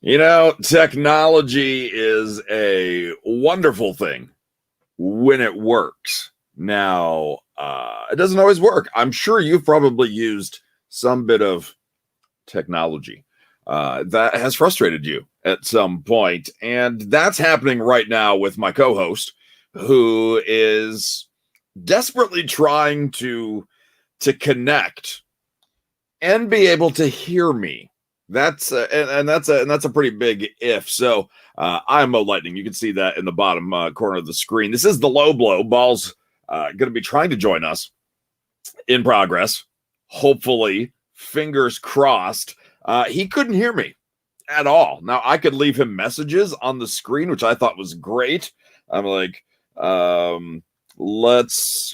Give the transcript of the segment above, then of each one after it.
Technology is a wonderful thing when it works. Now, it doesn't always work. I'm sure you've probably used some bit of technology that has frustrated you at some point. And that's happening right now with my co-host, who is desperately trying to connect and be able to hear me. That's that's a pretty big if. So I'm Mo Lightning. You can see that in the bottom corner of the screen. This is the low blow. Ballz going to be trying to join us in progress. Hopefully, fingers crossed. He couldn't hear me at all. Now I could leave him messages on the screen, which I thought was great. I'm like, let's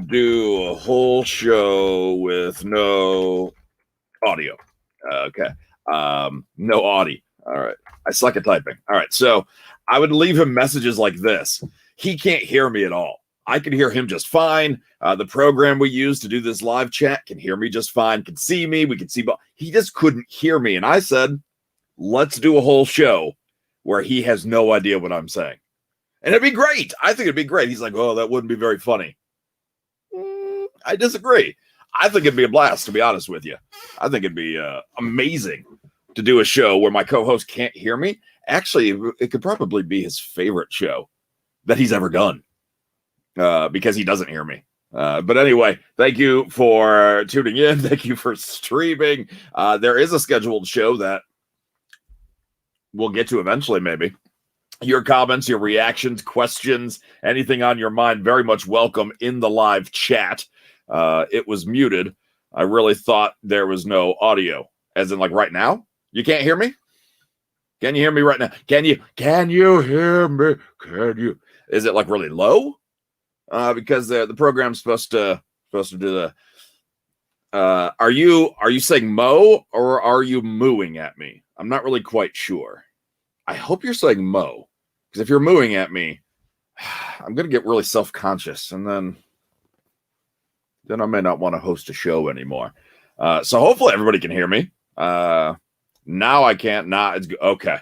do a whole show with no audio. Okay. No audio. All right. I suck at typing. All right. So I would leave him messages like this. He can't hear me at all. I can hear him just fine. The program we use to do this live chat can hear me just fine, can see me. We can see, but he just couldn't hear me. And I said, let's do a whole show where he has no idea what I'm saying. And it'd be great. I think it'd be great. He's like, oh, that wouldn't be very funny. I disagree. I think it'd be a blast, to be honest with you. I think it'd be amazing to do a show where my co-host can't hear me. Actually, it could probably be his favorite show that he's ever done because he doesn't hear me. But anyway, thank you for tuning in. Thank you for streaming. There is a scheduled show that we'll get to eventually, maybe. Your comments, your reactions, questions, anything on your mind, very much welcome in the live chat. It was muted. I really thought there was no audio, as in like right now. You can't hear me? Can you hear me right now? Can you hear me? Can you? Is it like really low? Because the program's supposed to do the. Are you saying mo or are you mooing at me? I'm not really quite sure. I hope you're saying mo, because if you're mooing at me, I'm gonna get really self-conscious, and then I may not want to host a show anymore. So hopefully everybody can hear me. Now I can't. Nah, it's okay.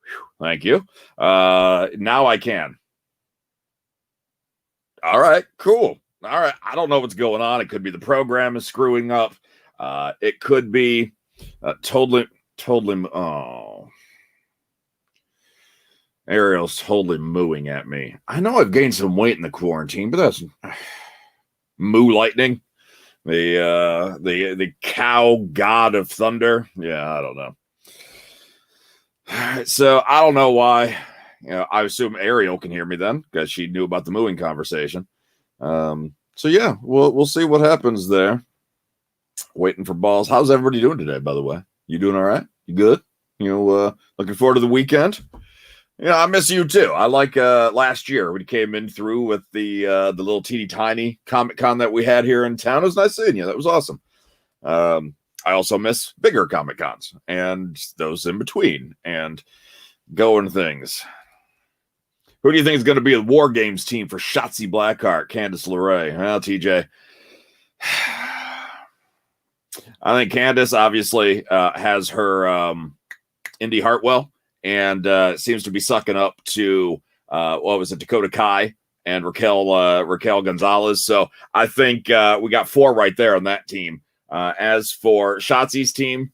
Whew, thank you. Now I can. All right, cool. All right. I don't know what's going on. It could be the program is screwing up. It could be totally. Oh, Ariel's totally mooing at me. I know I've gained some weight in the quarantine, but that's Moo Lightning, the cow god of thunder. Yeah, I don't know. So I don't know why. I assume Ariel can hear me then because she knew about the mooing conversation. So yeah, we'll see what happens there. Waiting for Ballz. How's everybody doing today, by the way? You doing all right? You good? Looking forward to the weekend? I miss you too. I like last year we came in through with the little teeny tiny Comic Con that we had here in town. It was nice seeing you. That was awesome. I also miss bigger Comic Cons and those in between and going things. Who do you think is going to be the War Games team for Shotzi Blackheart, Candice LeRae? Well, TJ, I think Candice obviously has her Indy Hartwell. And seems to be sucking up to Dakota Kai and Raquel Gonzalez. So I think we got 4 right there on that team. As for Shotzi's team,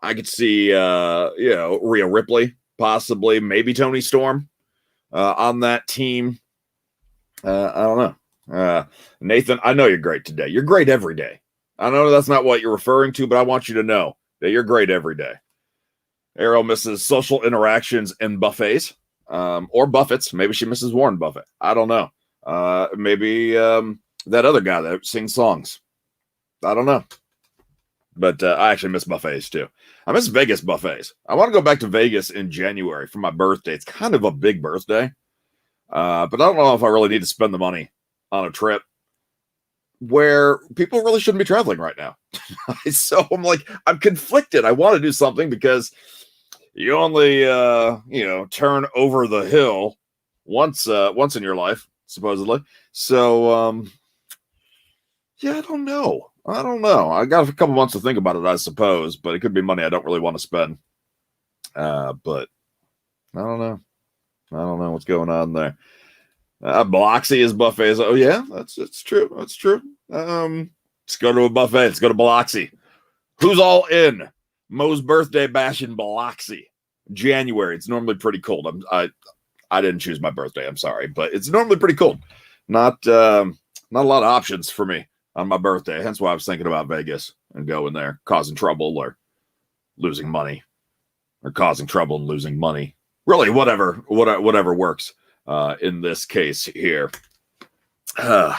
I could see Rhea Ripley, possibly, maybe Toni Storm on that team. I don't know. Nathan, I know you're great today. You're great every day. I know that's not what you're referring to, but I want you to know that you're great every day. Ariel misses social interactions and buffets, or Buffett's. Maybe she misses Warren Buffett. I don't know. Maybe that other guy that sings songs. I don't know. But I actually miss buffets too. I miss Vegas buffets. I want to go back to Vegas in January for my birthday. It's kind of a big birthday. But I don't know if I really need to spend the money on a trip where people really shouldn't be traveling right now. So I'm conflicted. I want to do something because you only, turn over the hill once in your life, supposedly. So, Yeah, I don't know. I got a couple months to think about it, I suppose, but it could be money I don't really want to spend. But I don't know. I don't know what's going on there. Biloxi is buffets. Oh yeah, that's true. That's true. Let's go to a buffet. Let's go to Biloxi. Who's all in? Mo's birthday bash in Biloxi, January. It's normally pretty cold. I didn't choose my birthday. I'm sorry, but it's normally pretty cold. Not a lot of options for me on my birthday. Hence why I was thinking about Vegas and going there, causing trouble or losing money, or causing trouble and losing money. Really, whatever works in this case here.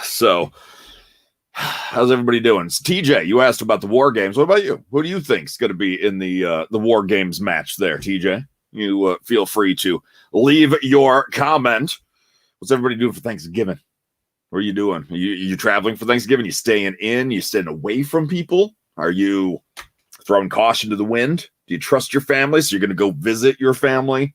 So, how's everybody doing? It's TJ, you asked about the War Games. What about you? Who do you think is going to be in the War Games match there, TJ? You feel free to leave your comment. What's everybody doing for Thanksgiving? What are you doing? You traveling for Thanksgiving? You staying in? You staying away from people? Are you throwing caution to the wind? Do you trust your family? So you're going to go visit your family?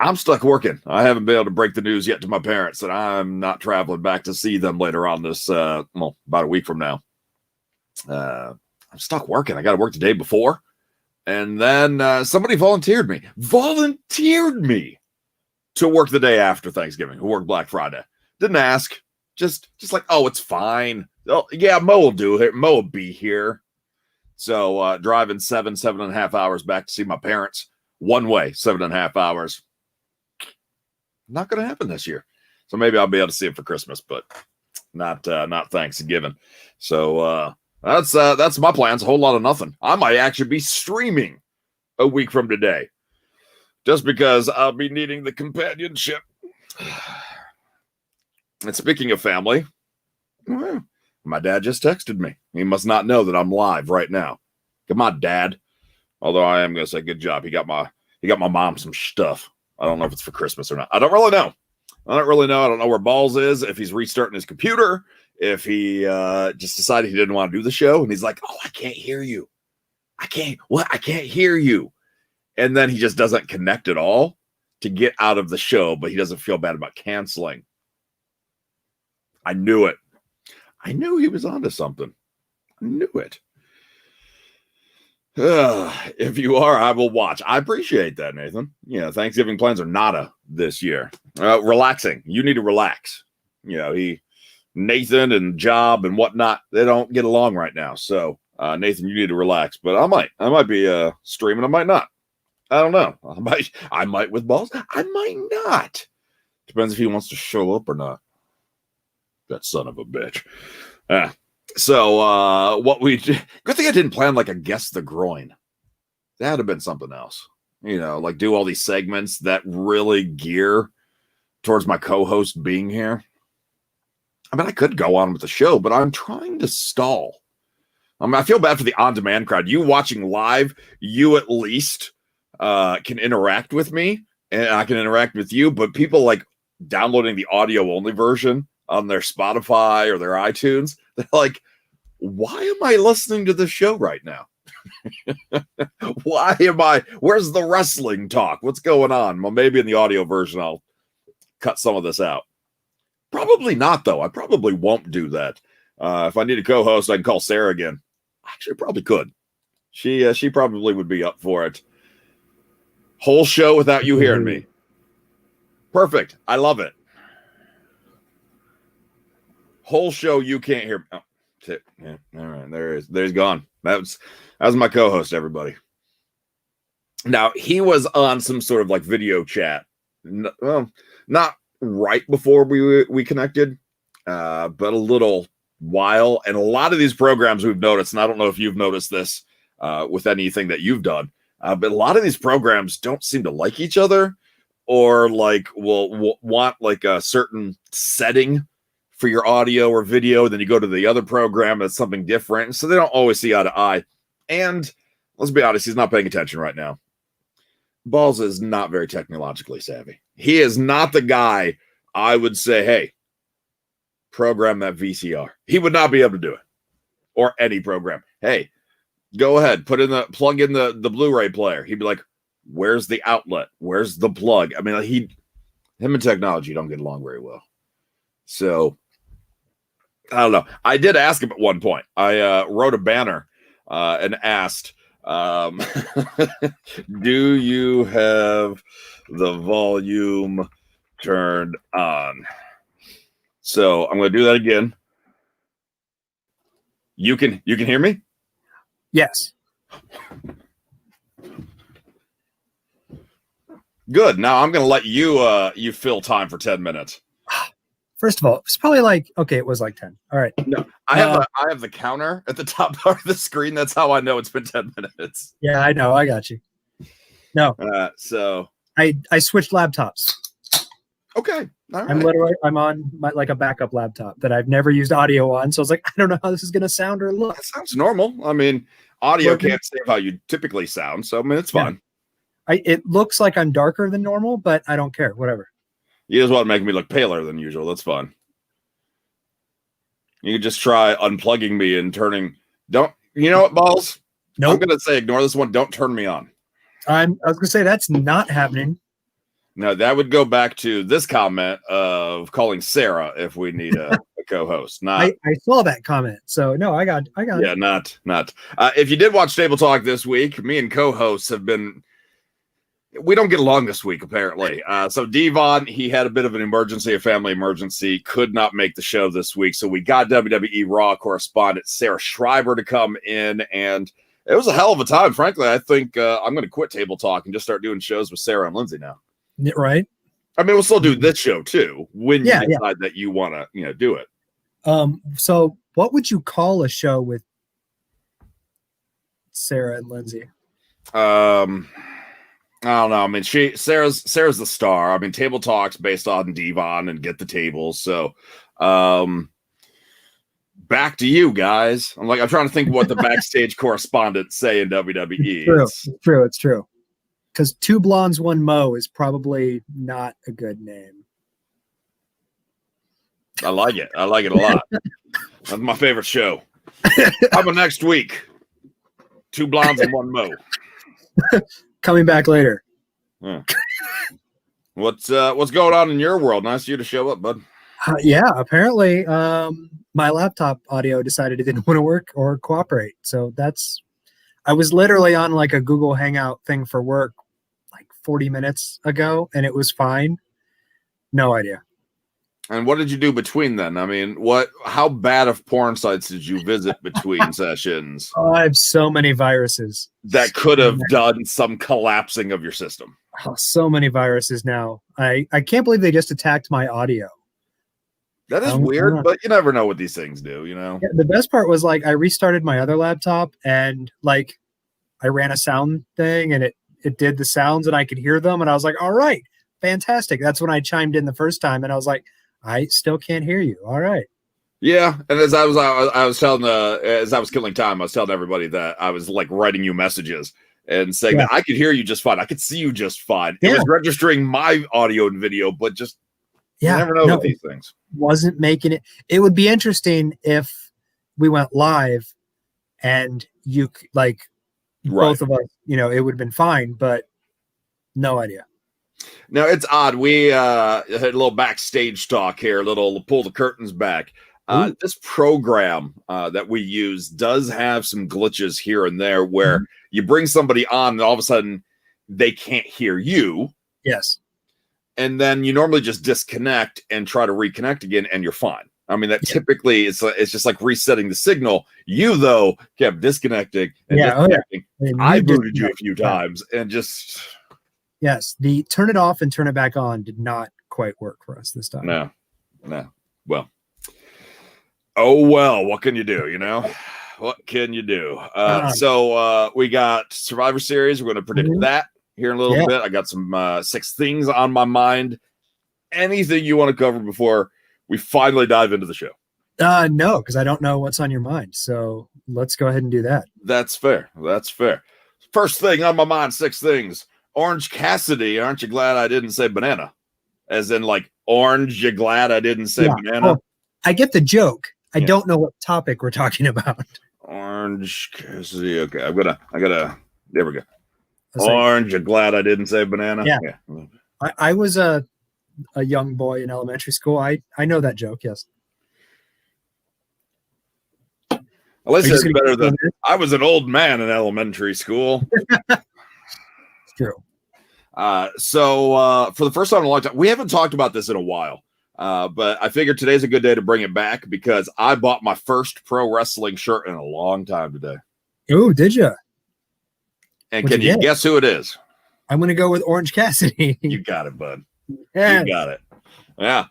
I'm stuck working. I haven't been able to break the news yet to my parents that I'm not traveling back to see them later on this, about a week from now. I'm stuck working. I got to work the day before. And then somebody volunteered me to work the day after Thanksgiving, who worked Black Friday. Didn't ask. Just like, oh, it's fine. Oh, yeah, Mo will do it. Mo will be here. So driving 7.5 hours back to see my parents. One way, 7.5 hours. Not going to happen this year. So maybe I'll be able to see it for Christmas, but not Thanksgiving. So that's my plans. A whole lot of nothing. I might actually be streaming a week from today, just because I'll be needing the companionship. And speaking of family, my dad just texted me. He must not know that I'm live right now. Come on, Dad. Although I am going to say good job. He got my mom some stuff. I don't know if it's for Christmas or not. I don't really know. I don't know where Ballz is, if he's restarting his computer, if he just decided he didn't want to do the show. And he's like, oh, I can't hear you. I can't hear you. And then he just doesn't connect at all to get out of the show, but he doesn't feel bad about canceling. I knew it. I knew he was onto something. I knew it. If you are, I will watch. I appreciate that, Nathan. Thanksgiving plans are nada this year. Relaxing. You need to relax. Nathan and Job and whatnot, they don't get along right now. So, Nathan, you need to relax. But I might be streaming. I might not. I don't know. I might with Ballz. I might not. Depends if he wants to show up or not. That son of a bitch. So what we do, good thing I didn't plan like a guess the groin. That would have been something else. Like do all these segments that really gear towards my co-host being here. I mean, I could go on with the show, but I'm trying to stall. I feel bad for the on-demand crowd. You watching live, you at least can interact with me, and I can interact with you, but people like downloading the audio-only version on their Spotify or their iTunes, they're like, why am I listening to this show right now? Where's the wrestling talk? What's going on? Well, maybe in the audio version, I'll cut some of this out. Probably not, though. I probably won't do that. If I need a co-host, I can call Sarah again. Actually, probably could. She probably would be up for it. Whole show without you hearing me. Perfect. I love it. Whole show you can't hear. Oh, yeah, all right, there's gone. That was my co-host, everybody. Now he was on some sort of like video chat. Well, not right before we connected, but a little while. And a lot of these programs we've noticed, and I don't know if you've noticed this with anything that you've done, but a lot of these programs don't seem to like each other, or like will want like a certain setting for your audio or video, then you go to the other program that's something different. So they don't always see eye to eye. And let's be honest, he's not paying attention right now. Ballz is not very technologically savvy. He is not the guy I would say, hey, program that VCR. He would not be able to do it. Or any program. Hey, go ahead, plug in the Blu-ray player. He'd be like, where's the outlet? Where's the plug? I mean, him and technology don't get along very well. So I don't know. I did ask him at one point. I wrote a banner and asked, do you have the volume turned on? So I'm going to do that again. You can hear me? Yes. Good. Now I'm going to let you fill time for 10 minutes. First of all, it's probably like, okay, it was like 10. All right. No, I have the counter at the top part of the screen. That's how I know it's been 10 minutes. Yeah, I know. I got you. No. So I switched laptops. Okay. All right. I'm on like a backup laptop that I've never used audio on. So I was like, I don't know how this is going to sound or look. That sounds normal. I mean, audio can't save how you typically sound. So, I mean, it's fine. It looks like I'm darker than normal, but I don't care. Whatever. You just want to make me look paler than usual. That's fine. You can just try unplugging me and turning. Don't you know what, Ballz? Nope. I'm gonna say ignore this one. Don't turn me on. I was gonna say that's not happening. No, that would go back to this comment of calling Sarah if we need a co-host. Not. I saw that comment, so no, I got it. Yeah, not. If you did watch Table Talk this week, me and co-hosts have been. We don't get along this week, apparently. So Devon, he had a bit of an emergency, a family emergency, could not make the show this week. So we got WWE Raw correspondent Sarah Schreiber to come in, and it was a hell of a time. Frankly, I think I'm going to quit Table Talk and just start doing shows with Sarah and Lindsay now. Right. I mean, we'll still do this show too when you decide that you want to, do it. So what would you call a show with Sarah and Lindsay? I don't know. I mean, Sarah's the star. I mean, Table Talk's based on Devon and Get the Tables. So, back to you guys. I'm trying to think what the backstage correspondents say in WWE. It's true. Because Two Blondes, One Mo is probably not a good name. I like it. I like it a lot. That's my favorite show. How about next week? Two Blondes and One Mo. Coming back later. Yeah. What's going on in your world? Nice of you to show up, bud. Apparently my laptop audio decided it didn't want to work or cooperate. So I was literally on like a Google Hangout thing for work like 40 minutes ago and it was fine. No idea. And what did you do between then? I mean, how bad of porn sites did you visit between sessions? Oh, I have so many viruses. That could have done some collapsing of your system. Oh, so many viruses now. I can't believe they just attacked my audio. That is weird, but you never know what these things do, Yeah, the best part was like I restarted my other laptop and like I ran a sound thing and it did the sounds and I could hear them and I was like, all right, fantastic. That's when I chimed in the first time and I was like, I still can't hear you. All right. Yeah, and as I was telling as I was killing time, I was telling everybody that I was like writing you messages and saying that I could hear you just fine. I could see you just fine. It was registering my audio and video, but just you never know with these things. Wasn't making it. It would be interesting if we went live and you like both of us, it would have been fine, but no idea. Now it's odd. We had a little backstage talk here, pull the curtains back. This program that we use does have some glitches here and there where you bring somebody on and all of a sudden they can't hear you. Yes. And then you normally just disconnect and try to reconnect again and you're fine. I mean, that typically it's just like resetting the signal. You, though, kept disconnecting and disconnecting. I booted you a few times and just... Yes, the turn it off and turn it back on did not quite work for us this time. No. Well. Oh, well, what can you do, What can you do? So we got Survivor Series. We're going to predict that here in a little bit. I got some 6 things on my mind. Anything you want to cover before we finally dive into the show? No, because I don't know what's on your mind. So let's go ahead and do that. That's fair. First thing on my mind, 6 things. Orange Cassidy, aren't you glad I didn't say banana? As in, like, orange, you glad I didn't say banana? Well, I get the joke. I don't know what topic we're talking about. Orange Cassidy. Okay, I gotta. There we go. Orange, you glad I didn't say banana? Yeah. I was a young boy in elementary school. I know that joke. Yes. At least it's better than I was an old man in elementary school. It's true. So for the first time in a long time, we haven't talked about this in a while, but I figured today's a good day to bring it back because I bought my first pro wrestling shirt in a long time today. Oh, did you? And What'd can you guess who it is? I'm going to go with Orange Cassidy. You got it, bud. Yes. You got it. Yeah.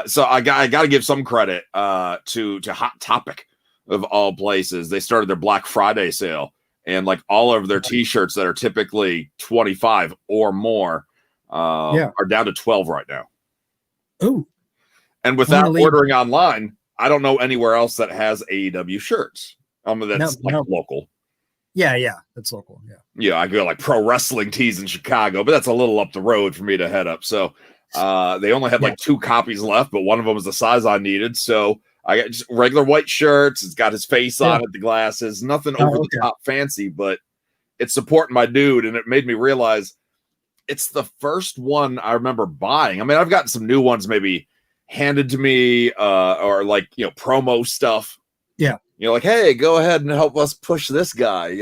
So I got to give some credit to Hot Topic of all places. They started their Black Friday sale, and like all of their T-shirts that are typically 25 or more are down to 12 right now. Ooh. And without ordering online, I don't know anywhere else that has AEW shirts. That's local. Yeah, that's local. Yeah, I go like Pro Wrestling Tees in Chicago, but that's a little up the road for me to head up. So they only had like 2 copies left, but one of them was the size I needed. So I got just regular white shirts. It's got his face on it, the glasses, nothing over the top fancy, but it's supporting my dude. And it made me realize it's the first one I remember buying. I mean, I've gotten some new ones maybe handed to me or like, promo stuff. Yeah. Like, hey, go ahead and help us push this guy,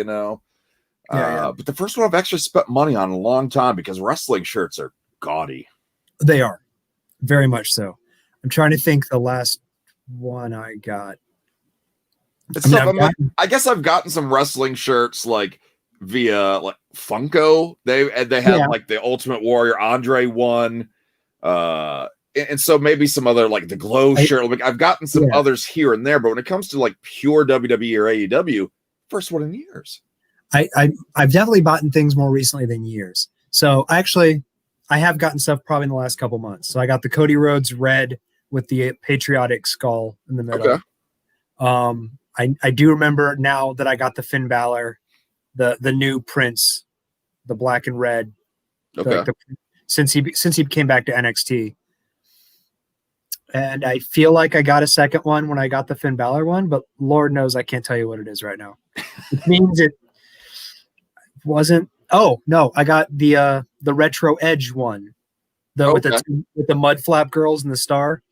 But the first one I've actually spent money on in a long time because wrestling shirts are gaudy. They are. Very much so. I'm trying to think the last one I got. I guess I've gotten some wrestling shirts like via like Funko. They had like the Ultimate Warrior Andre one. And so maybe some other like the Glow shirt. Like I've gotten some others here and there, but when it comes to like pure WWE or AEW, first one in years. I've definitely bought things more recently than years. So actually, I have gotten stuff probably in the last couple months. So I got the Cody Rhodes red with the patriotic skull in the middle. Okay. I do remember now that I got the Finn Balor, the new Prince, the black and red. Okay. Since he came back to NXT. And I feel like I got a second one when I got the Finn Balor one, but Lord knows I can't tell you what it is right now. It means it wasn't. Oh no, I got the retro Edge one, with the mud flap girls and the star.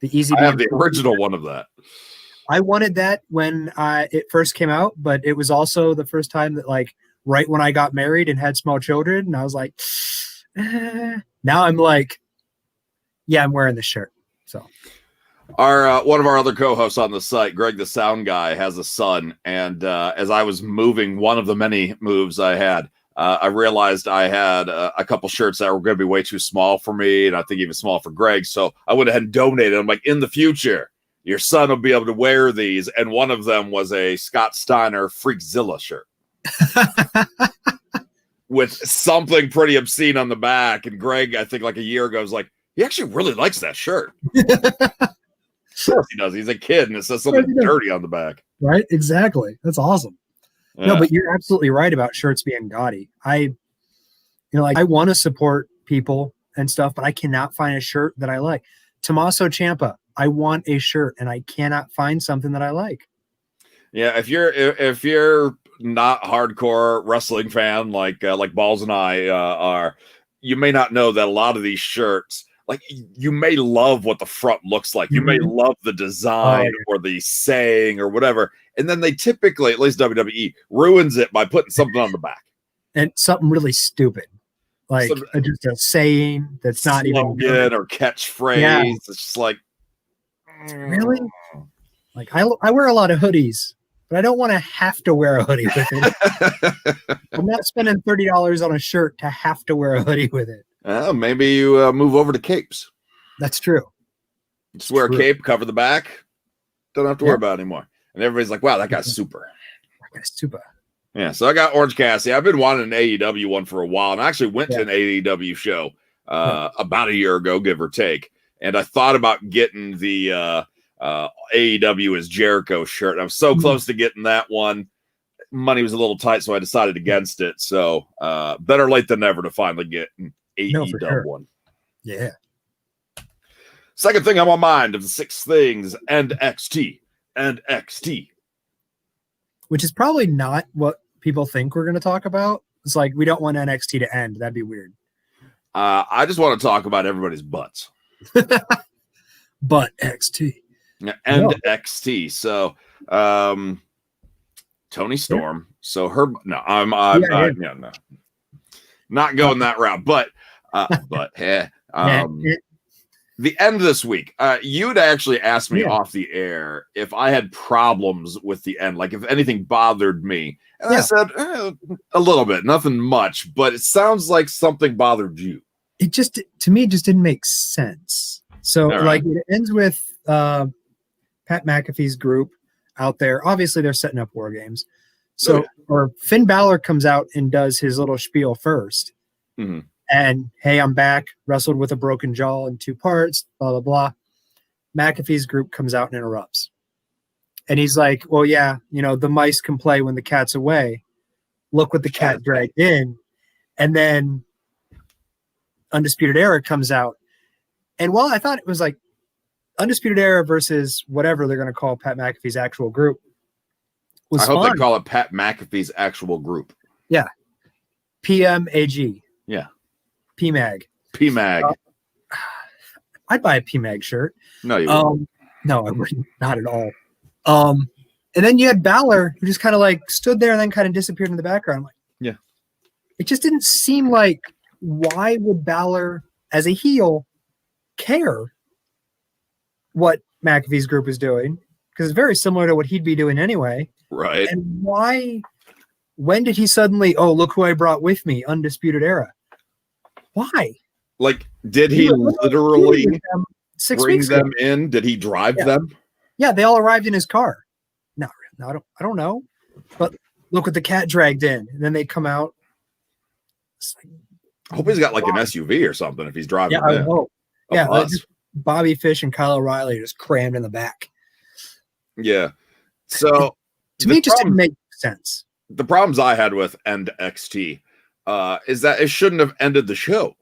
The easy. I have the original one of that. I wanted that when it first came out, but it was also the first time that like right when I got married and had small children, and I was like, now I'm like, yeah, I'm wearing this shirt. So, our one of our other co-hosts on the site, Greg the Sound Guy, has a son, and as I was moving one of the many moves I had, I realized I had a couple shirts that were going to be way too small for me, and I think even small for Greg. So I went ahead and donated. I'm like, in the future, your son will be able to wear these, and one of them was a Scott Steiner Freakzilla shirt with something pretty obscene on the back. And Greg, I think like a year ago, was like, he actually really likes that shirt. Of course he does. He's a kid, and it says something dirty on the back. Right? Exactly. That's awesome. Yeah. No, but you're absolutely right about shirts being gaudy. I want to support people and stuff, but I cannot find a shirt that I like. Tommaso Ciampa, I want a shirt, and I cannot find something that I like. Yeah, if you're not hardcore wrestling fan like Ballz and I are, you may not know that a lot of these shirts. Like you may love what the front looks like. You may love the design or the saying or whatever. And then they typically, at least WWE, ruins it by putting something on the back. And something really stupid. Like just a saying that's not even good or catchphrase. Yeah. It's just like really? Like I wear a lot of hoodies, but I don't want to have to wear a hoodie with it. I'm not spending $30 on a shirt to have to wear a hoodie with it. Maybe you move over to capes. That's true. Just wear a cape, cover the back. Don't have to worry about it anymore. And everybody's like, wow, that guy's super. That guy's super. Yeah, so I got Orange Cassidy. I've been wanting an AEW one for a while, and I actually went to an AEW show about a year ago, give or take. And I thought about getting the AEW as Jericho shirt. I was so close to getting that one. Money was a little tight, so I decided against it. So better late than never to finally get an AEW one. Yeah. Second thing on my mind of the 6 things, NXT. Which is probably not what people think we're going to talk about. It's like, we don't want NXT to end. That'd be weird. I just want to talk about everybody's butts. Butt XT. Yeah, NXT. So Tony Storm. Yeah. So her no, no, not going that route. But the end of this week, you'd actually asked me off the air if I had problems with the end, like if anything bothered me. And I said, a little bit, nothing much, but it sounds like something bothered you. It just, to me, it just didn't make sense. So, like, it ends with Pat McAfee's group out there. Obviously, they're setting up War Games. So, or Finn Balor comes out and does his little spiel first. Mm-hmm. And, hey, I'm back, wrestled with a broken jaw in 2 parts, blah, blah, blah. McAfee's group comes out and interrupts. And he's like, well, yeah, you know, the mice can play when the cat's away. Look what the cat dragged in. And then Undisputed Era comes out. And while I thought it was like Undisputed Era versus whatever they're going to call Pat McAfee's actual group was I hope they call it Pat McAfee's actual group. Yeah. PMAG. Yeah. PMAG. PMAG. I'd buy a PMAG shirt. No, you wouldn't. No, I wouldn't. Not at all. And then you had Balor, who just kind of like stood there and then kind of disappeared in the background. I'm like, yeah. It just didn't seem like, why would Balor, as a heel, care what McAfee's group is doing? Because it's very similar to what he'd be doing anyway. Right. And when did he suddenly, oh, look who I brought with me, Undisputed Era? Why? Like, did he literally bring them in? Did he drive them? Yeah, they all arrived in his car. No, I don't know. But look what the cat dragged in. And then they come out. Like, I hope he's got like an SUV or something if he's driving. Yeah, I hope. Yeah, just Bobby Fish and Kyle O'Reilly just crammed in the back. Yeah. So to me, it just didn't make sense. The problems I had with End XT is that it shouldn't have ended the show.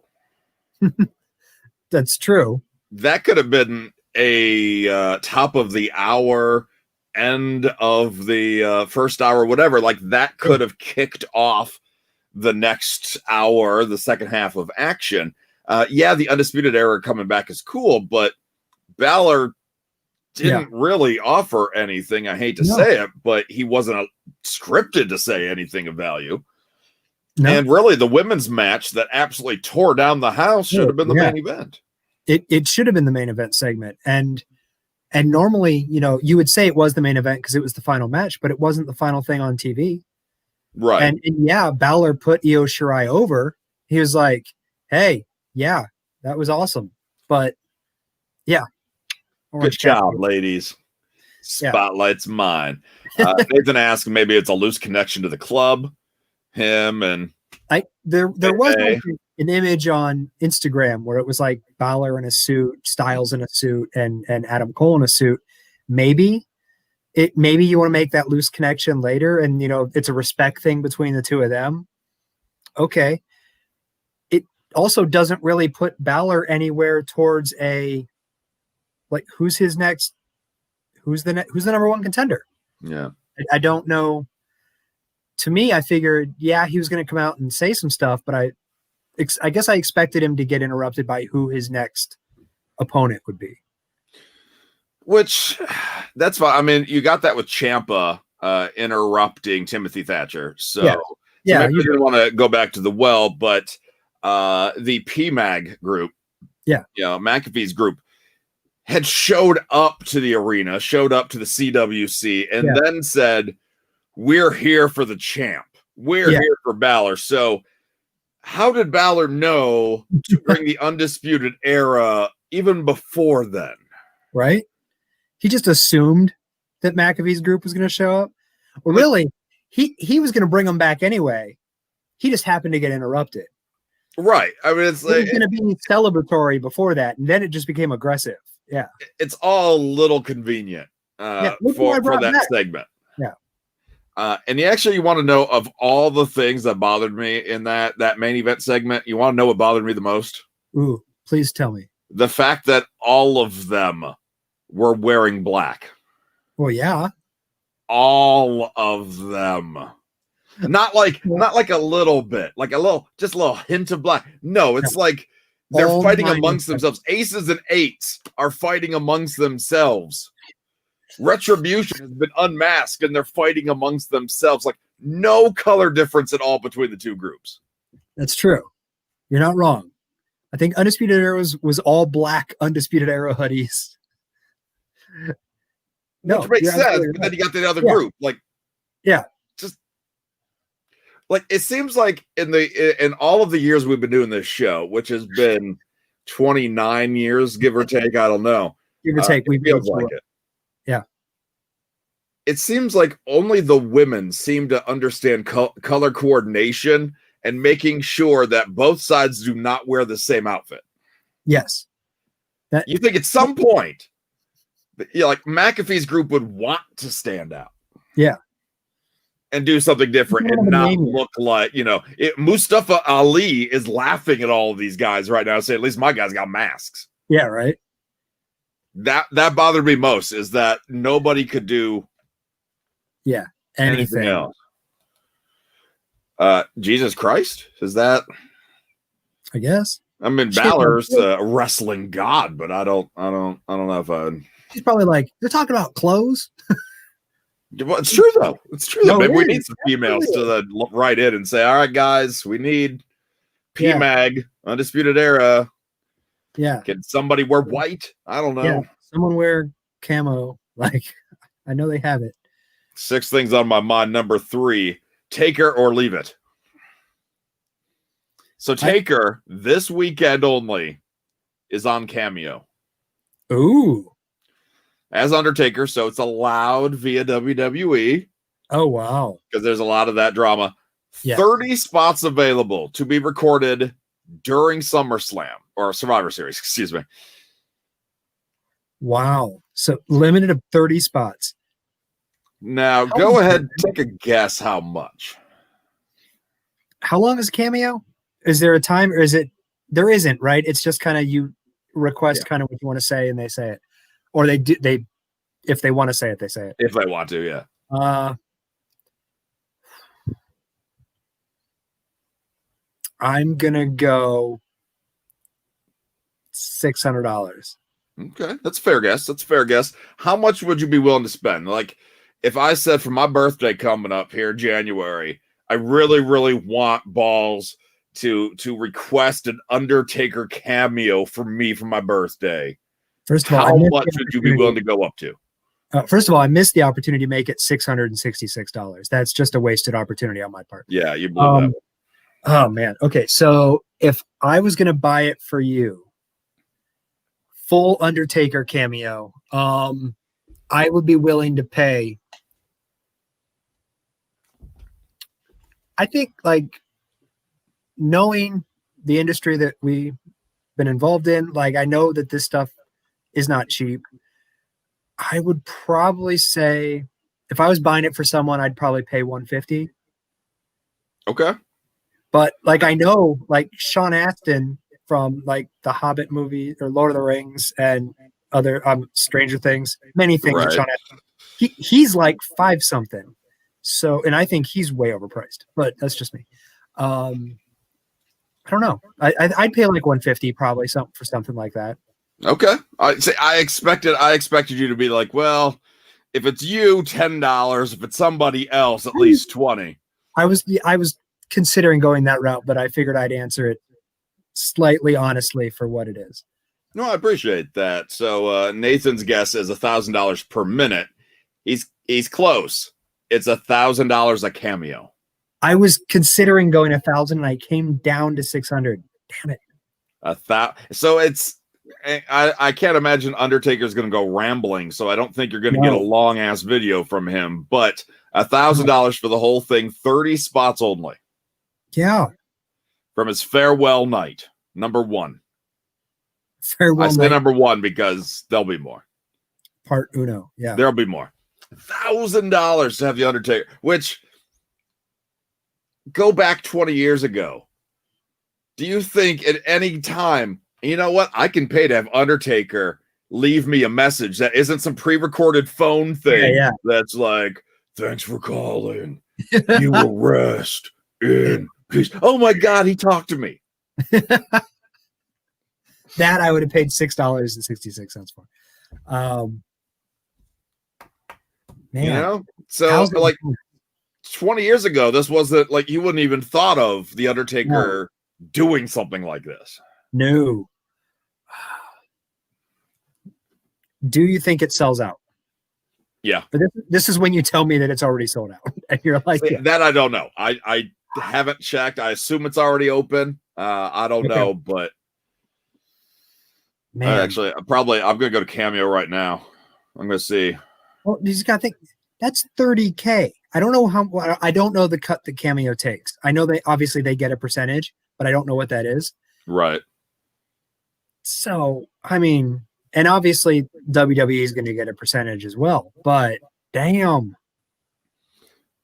That's true. That could have been a top of the hour, end of the first hour, whatever. Like that could have kicked off the next hour, the second half of action. The Undisputed Era coming back is cool, but Balor didn't really offer anything. I hate to say it, but he wasn't scripted to say anything of value. No. And really, the women's match that absolutely tore down the house should have been the main event. It should have been the main event segment. And normally, you know, you would say it was the main event because it was the final match, but it wasn't the final thing on TV. Right. And Balor put Io Shirai over. He was like, hey, yeah, that was awesome. But yeah. Good job, ladies. Spotlight's mine. Nathan asked maybe it's a loose connection to the club. Him and there was like an image on Instagram where it was like Balor in a suit, Styles in a suit, and Adam Cole in a suit. Maybe you want to make that loose connection later, and you know it's a respect thing between the two of them. Okay. It also doesn't really put Balor anywhere towards a like who's his next, who's the number one contender. Yeah, I don't know. To me, I figured, he was going to come out and say some stuff, but I guess I expected him to get interrupted by who his next opponent would be. Which, that's fine. I mean, you got that with Ciampa interrupting Timothy Thatcher. So you didn't want to go back to the well, but the PMAG group, McAfee's group, had showed up to the arena, showed up to the CWC, and then said, we're here for the champ. We're here for Balor. So how did Balor know to bring the Undisputed Era even before then? Right? He just assumed that McAfee's group was going to show up. Well, really, he was going to bring them back anyway. He just happened to get interrupted. Right. I mean, it was going to be celebratory before that, and then it just became aggressive. Yeah. It's all a little convenient for that segment. Yeah. And you want to know of all the things that bothered me in that main event segment, you want to know what bothered me the most? Ooh, please tell me. The fact that all of them were wearing black. Well, yeah. All of them. Not like a little bit, like just a little hint of black. No, it's like they're fighting amongst themselves. Aces and eights are fighting amongst themselves. Retribution has been unmasked and they're fighting amongst themselves. Like no color difference at all between the two groups. That's true. You're not wrong. I think Undisputed Era was all black Undisputed Era hoodies. No, which makes sense. Right. But then you got the other group. Like, just like it seems like in all of the years we've been doing this show, which has been 29 years, give or take. I don't know. Give or take. We feels like it. Yeah. It seems like only the women seem to understand color coordination and making sure that both sides do not wear the same outfit. Yes. You think at some point, like McAfee's group would want to stand out. Yeah. And do something different and not look like, Mustafa Ali is laughing at all of these guys right now, saying, at least my guys got masks. Yeah, right. That bothered me most is that nobody could do anything else. Jesus Christ, is that? I guess. I mean, Balor's a wrestling god, but I don't know if I'd. He's probably like, they're talking about clothes. Well, it's true though. It's true. No, maybe we need some females to write in and say, "All right, guys, we need PMAG, Undisputed Era." Yeah. Can somebody wear white? I don't know. Yeah. Someone wear camo. Like, I know they have it. 6 things on my mind. Number 3, Taker or leave it. So Taker this weekend only is on Cameo. Ooh. As Undertaker, so it's allowed via WWE. Oh, wow. Because there's a lot of that drama. Yeah. 30 spots available to be recorded during SummerSlam or Survivor Series, excuse me. Wow. So limited of 30 spots. Now, go ahead and take a guess how much. How long is a cameo? Is there a time or is it? There isn't, right? It's just kind of you request kind of what you want to say and they say it. Or they if they want to say it, they say it. If they want to, yeah. I'm gonna go $600. Okay, that's a fair guess. How much would you be willing to spend? Like, if I said for my birthday coming up here in January, I really, really want Ballz to request an Undertaker cameo for me for my birthday. First of all, how much would you be willing to go up to? First of all, I missed the opportunity to make it $666. That's just a wasted opportunity on my part. Yeah, you blew that. Oh man. Okay, so if I was gonna buy it for you, full Undertaker cameo, I would be willing to pay. I think, like, knowing the industry that we've been involved in, like, I know that this stuff is not cheap. I would probably say if I was buying it for someone, I'd probably pay $150. Okay. But like, I know, like, Sean Astin from like the Hobbit movie or Lord of the Rings and other Stranger Things, many things. Right. Sean Astin, he's like 5 something. So, and I think he's way overpriced, but that's just me. I don't know. I'd pay like $150 probably for something like that. Okay. I expected you to be like, well, if it's you, $10. If it's somebody else, at least $20. I was considering going that route, but I figured I'd answer it slightly honestly for what it is. No, I appreciate that. So Nathan's guess is $1,000 per minute. He's close. It's $1,000 a cameo. I was considering going 1,000 and I came down to 600. Damn it. So it's, I can't imagine Undertaker's going to go rambling, so I don't think you're going to get a long ass video from him. But $1,000 for the whole thing, 30 spots only. Yeah. From his farewell night, number 1. Farewell. I say number 1 because there'll be more. Part uno. Yeah. There'll be more. $1,000 to have the Undertaker, which go back 20 years ago. Do you think at any time, you know what, I can pay to have Undertaker leave me a message that isn't some pre-recorded phone thing that's like, thanks for calling. You will rest in peace. Oh my God, he talked to me. That I would have paid $6.66 for. Man, you know? So how's it like going? 20 years ago, this wasn't like you wouldn't even thought of the Undertaker doing something like this. No. Do you think it sells out? Yeah. But this is when you tell me that it's already sold out. And you're like, See, that I don't know. I haven't checked. I assume it's already open. I don't know, but man. Actually, I'm gonna go to Cameo right now. I'm gonna see. Well, you just gotta think that's $30K. I don't know I don't know the cut that Cameo takes. I know they obviously they get a percentage, but I don't know what that is. Right. So, I mean, and obviously WWE is going to get a percentage as well, but damn.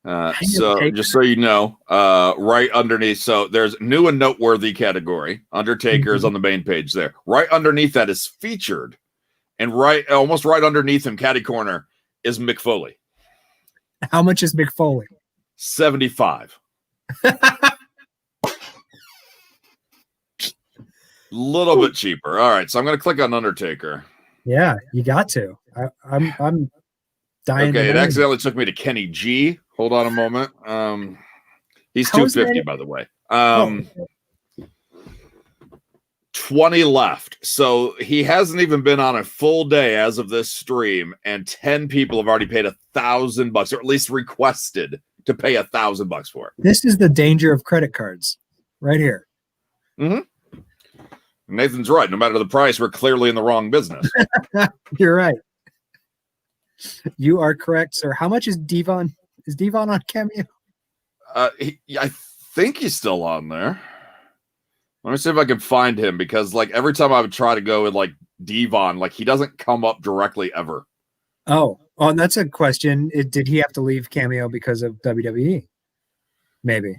So just so you know, right underneath, so there's new and noteworthy category. Undertaker is on the main page there. Right underneath that is featured, and almost right underneath him, catty corner, is Mick Foley. How much is Mick Foley? 75. Little bit cheaper. All right, so I'm gonna click on Undertaker. Yeah, you got to. I'm dying. Okay, it accidentally took me to Kenny G. Hold on a moment. He's 250, by the way. 20 left. So he hasn't even been on a full day as of this stream, and 10 people have already paid $1,000, or at least requested to pay $1,000 for it. This is the danger of credit cards, right here. Mm-hmm. Nathan's right. No matter the price, we're clearly in the wrong business. You're right. You are correct, sir. How much is Devon? Is Devon on Cameo? I think he's still on there. Let me see if I can find him, because like every time I would try to go with like Devon, like he doesn't come up directly ever. Oh, that's a question. Did he have to leave Cameo because of WWE? Maybe.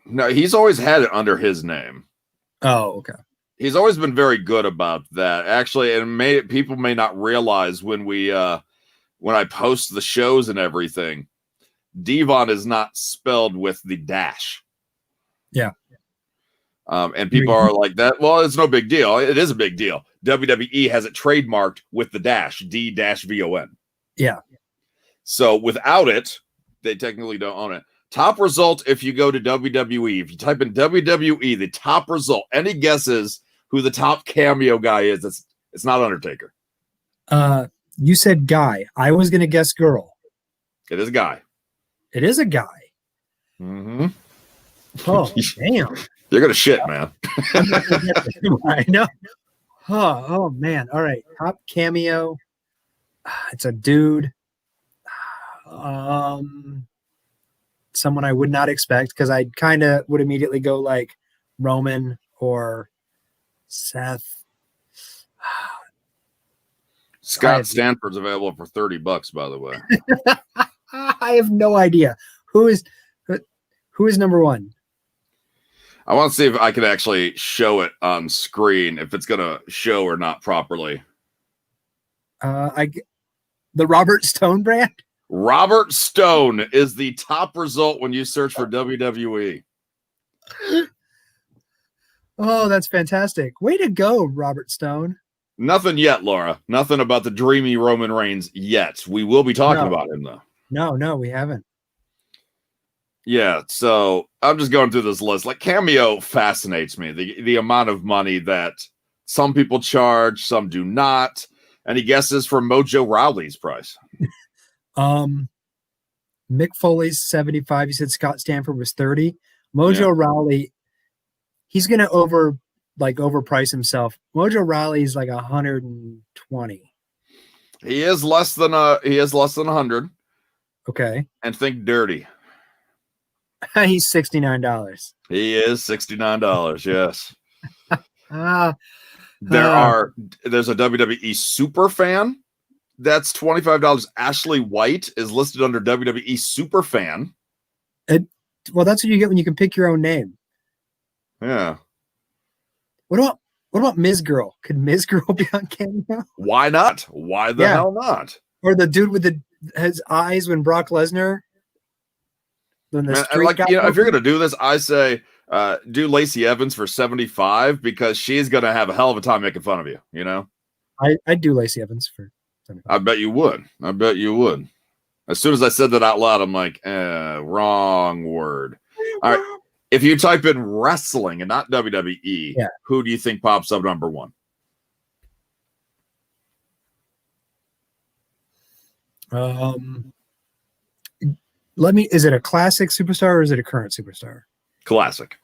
No, he's always had it under his name. Oh, okay. He's always been very good about that, actually, and people may not realize when I post the shows and everything, Devon is not spelled with the dash. Yeah. And people are like that. Well, it's no big deal. It is a big deal. WWE has it trademarked with the dash, D-VON. Yeah. So without it, they technically don't own it. Top result if you go to WWE. If you type in WWE, the top result, any guesses who the top Cameo guy is? It's not Undertaker. You said guy. I was going to guess girl. It is a guy. It is a guy. Mm-hmm. Oh, damn. You're going to shit, man. I know. Oh, man. All right. Top Cameo. It's a dude. Someone I would not expect, because I kind of would immediately go like Roman or Seth. Scott Stanford's available for $30, by the way. I have no idea who is number one. I want to see if I can actually show it on screen, if it's going to show or not properly. The Robert Stone brand. Robert Stone is the top result when you search for WWE. Oh, that's fantastic. Way to go, Robert Stone. Nothing yet, Laura. Nothing about the dreamy Roman Reigns yet. We will be talking about him, though. No, we haven't. Yeah, so I'm just going through this list. Like, Cameo fascinates me. The amount of money that some people charge, some do not. Any guesses for Mojo Rawley's price? Mick Foley's 75. You said Scott Stanford was 30. Mojo Rawley, he's gonna overprice himself. Mojo Rawley's like 120. He is less than 100. Okay. And think dirty. He's $69. He is $69, yes. There's a WWE super fan that's $25. Ashley White is listed under WWE super fan. Well, that's what you get when you can pick your own name. Yeah. What about Ms. Girl? Could Ms. Girl be on Cameo? Why not? Why the hell not? Or the dude with his eyes when Brock Lesnar. If you're gonna do this, I say do Lacey Evans for 75, because she's gonna have a hell of a time making fun of you. You know, I'd do Lacey Evans for 75. I bet you would. As soon as I said that out loud, I'm like, wrong word. All right. If you type in wrestling and not WWE, who do you think pops up number one? Is it a classic superstar or is it a current superstar? Classic.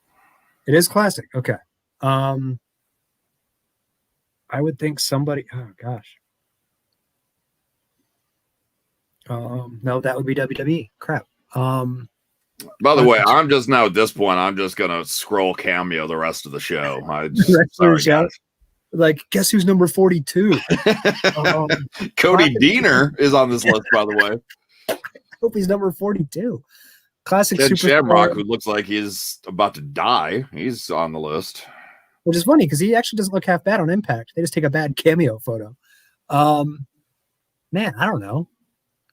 It is classic. Okay. I would think somebody, oh gosh. No, that would be WWE. Crap. By the way, I'm just now at this point, I'm just going to scroll Cameo the rest of the show. Sorry, guys. Like, guess who's number 42? Cody Deaner is on this list, by the way. I hope he's number 42. Classic Ken superstar. Shamrock, who looks like he's about to die. He's on the list. Which is funny because he actually doesn't look half bad on Impact. They just take a bad cameo photo. Man, I don't know.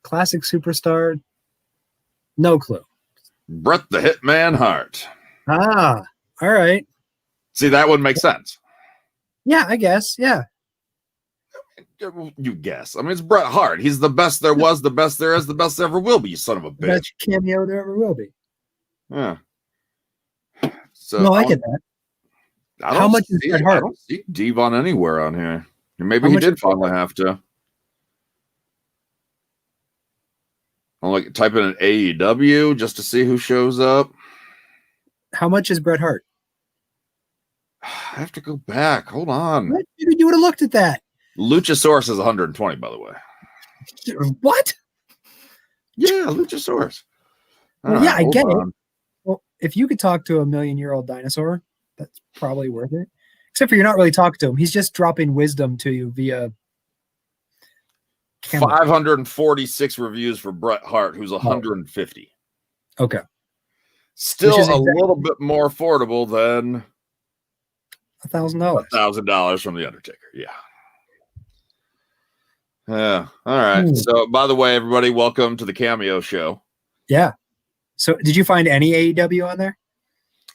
Classic superstar. No clue. Bret the Hitman Hart. Ah, all right. See, that would make sense. Yeah, I guess. Yeah. You guess. I mean, it's Bret Hart. He's the best there was, the best there is, the best there ever will be, you son of a bitch. Best cameo there ever will be. Yeah. So no, I get that. How much is Bret Hart? I don't see Devon anywhere on here. Maybe he did finally have to. I'll like type in an AEW just to see who shows up. How much is Bret Hart? I have to go back. Hold on. What? You would have looked at that. Luchasaurus is 120, by the way. What? Yeah, Luchasaurus. Well, yeah, I get it. Well, if you could talk to a million-year-old dinosaur, that's probably worth it. Except for you're not really talking to him. He's just dropping wisdom to you via camera. 546 reviews for Bret Hart, who's 150. Okay. Still a little bit more affordable than $1,000. $1,000 from the Undertaker. Yeah. Yeah. All right. So, by the way, everybody, welcome to the Cameo show. Yeah. So, did you find any AEW on there?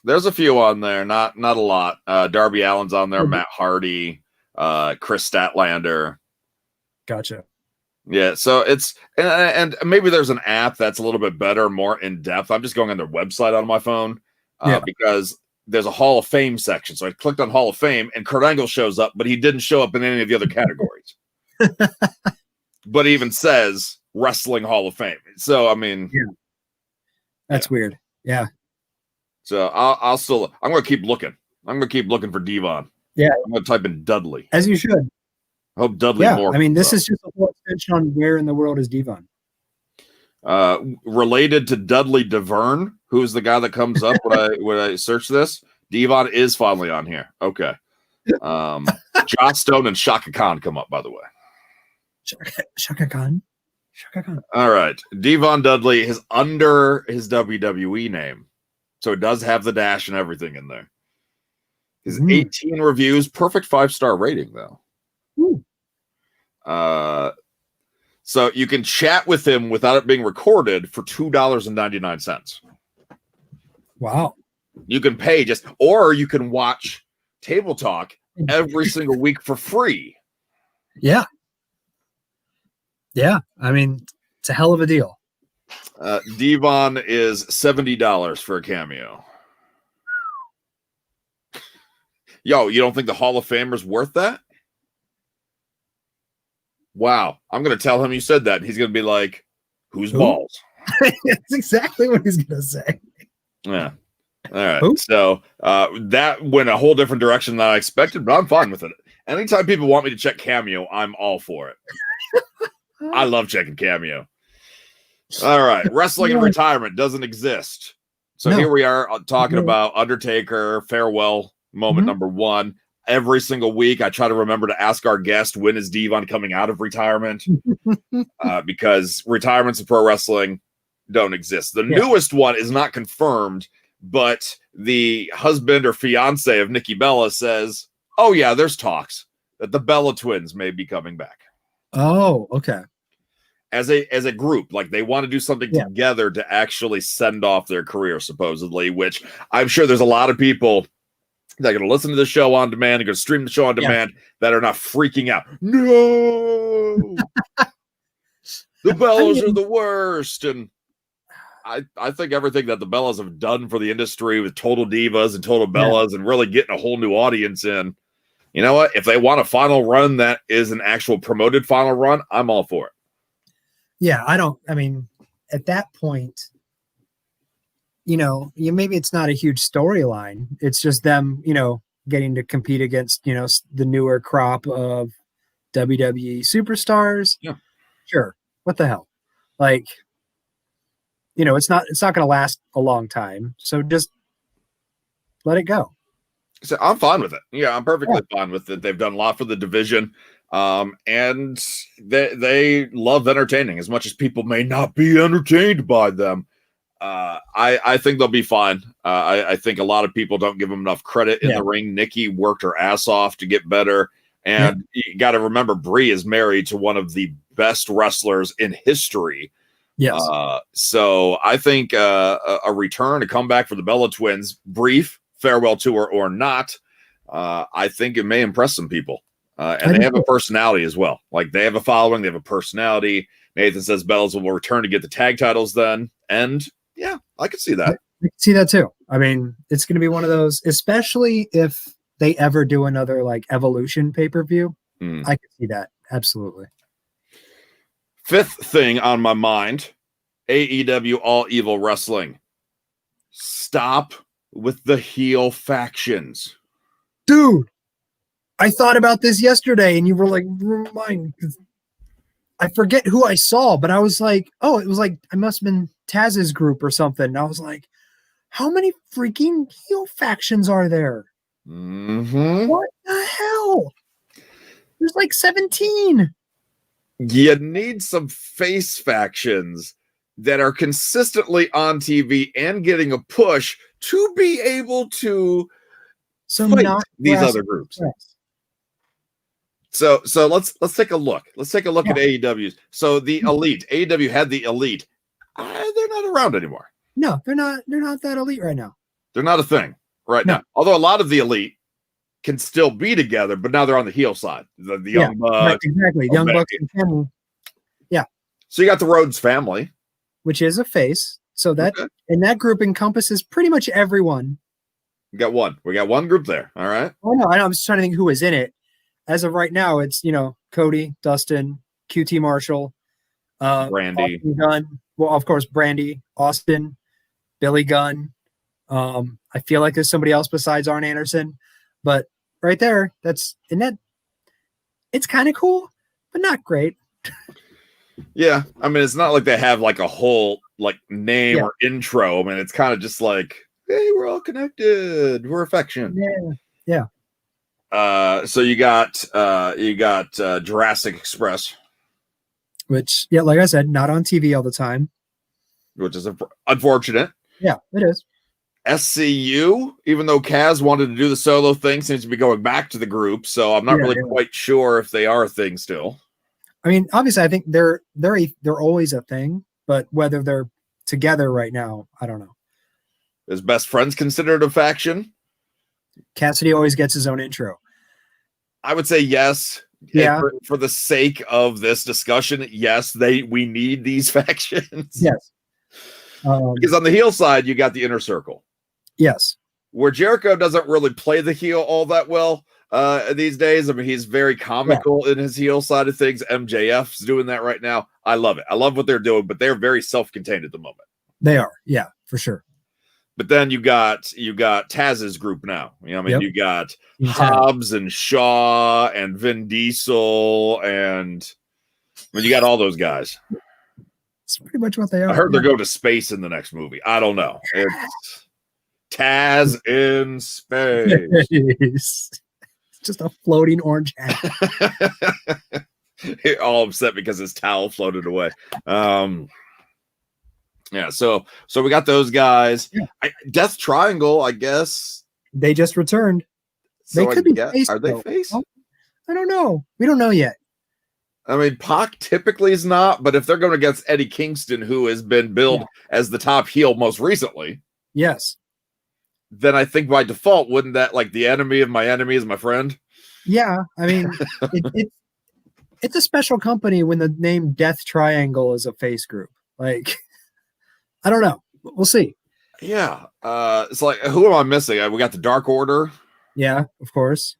There's a few on there, not a lot. Darby Allin's on there, Matt Hardy, Chris Statlander. Gotcha. Yeah, so it's and maybe there's an app that's a little bit better, more in depth. I'm just going on their website on my phone because there's a Hall of Fame section. So I clicked on Hall of Fame, and Kurt Angle shows up, but he didn't show up in any of the other categories. But it even says Wrestling Hall of Fame. So I mean, that's weird. Yeah. So I'm going to keep looking. I'm going to keep looking for Devon. Yeah. I'm going to type in Dudley. As you should. I hope Dudley more. I mean, this is just a whole extension on where in the world is Devon. Related to Dudley DeVerne, who's the guy that comes up when I search this. Devon is finally on here. Okay. Joss Stone and Shaka Khan come up, by the way. Shaka Khan. All right. Devon Dudley is under his WWE name. So it does have the dash and everything in there. His 18 reviews, perfect 5-star rating, though. So you can chat with him without it being recorded for $2.99. Wow. You can pay or you can watch Table Talk every single week for free. Yeah. Yeah. I mean, it's a hell of a deal. Devon is $70 for a cameo. Yo, you don't think the Hall of Famer's worth that? Wow. I'm going to tell him you said that. And he's going to be like, who's Ballz? That's exactly what he's going to say. Yeah. All right. Who? So that went a whole different direction than I expected, but I'm fine with it. Anytime people want me to check Cameo, I'm all for it. I love checking Cameo. All right. Wrestling in retirement doesn't exist. So here we are talking about Undertaker farewell moment number 1. Every single week, I try to remember to ask our guest, when is Devon coming out of retirement? Because retirements in pro wrestling don't exist. The newest one is not confirmed, but the husband or fiance of Nikki Bella says, oh, yeah, there's talks that the Bella twins may be coming back. Oh, okay. As a group, like they want to do something together to actually send off their career, supposedly, which I'm sure there's a lot of people that are going to listen to the show on demand and going to stream the show on demand that are not freaking out. No. The Bellas mean, are the worst. And I think everything that the Bellas have done for the industry with Total Divas and Total Bellas and really getting a whole new audience in, you know what? If they want a final run that is an actual promoted final run, I'm all for it. Yeah, I mean, at that point, maybe it's not a huge storyline. It's just them, getting to compete against, the newer crop of WWE superstars. Yeah. Sure. What the hell? Like, it's not going to last a long time. So just let it go. So I'm fine with it. Yeah, I'm perfectly fine with it. They've done a lot for the division. And they love entertaining as much as people may not be entertained by them. I think they'll be fine. I think a lot of people don't give them enough credit in the ring. Nikki worked her ass off to get better. And you got to remember, Brie is married to one of the best wrestlers in history. Yes. So I think a return, a comeback for the Bella Twins, brief farewell tour or not, I think it may impress some people. And they have a personality as well. Like, they have a following, they have a personality. Nathan says Bells will return to get the tag titles then. And yeah, I could see that. I can see that too. I mean, it's going to be one of those, especially if they ever do another like Evolution pay-per-view. I can see that. Absolutely. Fifth thing on my mind, AEW All Evil Wrestling. Stop with the heel factions. Dude, I thought about this yesterday and you were like, remind. I forget who I saw, but I was like, oh, it was like, I must have been Taz's group or something. And I was like, how many freaking heel factions are there? Mm-hmm. What the hell? There's like 17. You need some face factions that are consistently on TV and getting a push to be able to fight these other groups. So let's take a look. Let's take a look at AEW's. So the Elite, AEW had the Elite. They're not around anymore. No, they're not. They're not that elite right now. They're not a thing now. Although a lot of the Elite can still be together, but now they're on the heel side. The Young Bucks. Right, exactly. Young Bucks and family. Yeah. So you got the Rhodes family, which is a face. So that and that group encompasses pretty much everyone. We got one group there. All right. Oh no, I know. I'm just trying to think who was in it. As of right now, it's Cody, Dustin, QT Marshall, Brandy, Gunn. Well, of course, Brandy, Austin, Billy Gunn. I feel like there's somebody else besides Arn Anderson, but right there, it's kind of cool, but not great. Yeah, I mean, it's not like they have like a whole like name or intro. I mean, it's kind of just like, hey, we're all connected, we're affection. Yeah. So you got Jurassic Express, which like I said, not on TV all the time, which is unfortunate. Yeah, it is. SCU, even though Kaz wanted to do the solo thing, seems to be going back to the group. So I'm not really quite sure if they are a thing still. I mean, obviously, I think they're always a thing, but whether they're together right now, I don't know. Is Best Friends considered a faction? Cassidy always gets his own intro. I would say yes. Yeah. For the sake of this discussion, yes, we need these factions. Yes. Because on the heel side, you got the Inner Circle. Yes. Where Jericho doesn't really play the heel all that well these days. I mean, he's very comical in his heel side of things. MJF's doing that right now. I love it. I love what they're doing, but they're very self-contained at the moment. They are. Yeah, for sure. But then you got Taz's group now. You got Hobbs and Shaw and Vin Diesel, and you got all those guys. It's pretty much what they are. I heard they're going to space in the next movie. I don't know. It's Taz in space. It's just a floating orange hat. All upset because his towel floated away. Yeah, so we got those guys. Yeah. Death Triangle, I guess. They just returned. So they could be face. Are they face? I don't know. We don't know yet. I mean, Pac typically is not, but if they're going against Eddie Kingston, who has been billed as the top heel most recently, yes, then I think by default, wouldn't that like the enemy of my enemy is my friend? Yeah, I mean, It's a special company when the name Death Triangle is a face group. Like, I don't know. We'll see. Yeah. It's like, who am I missing? We got the Dark Order. Yeah, of course.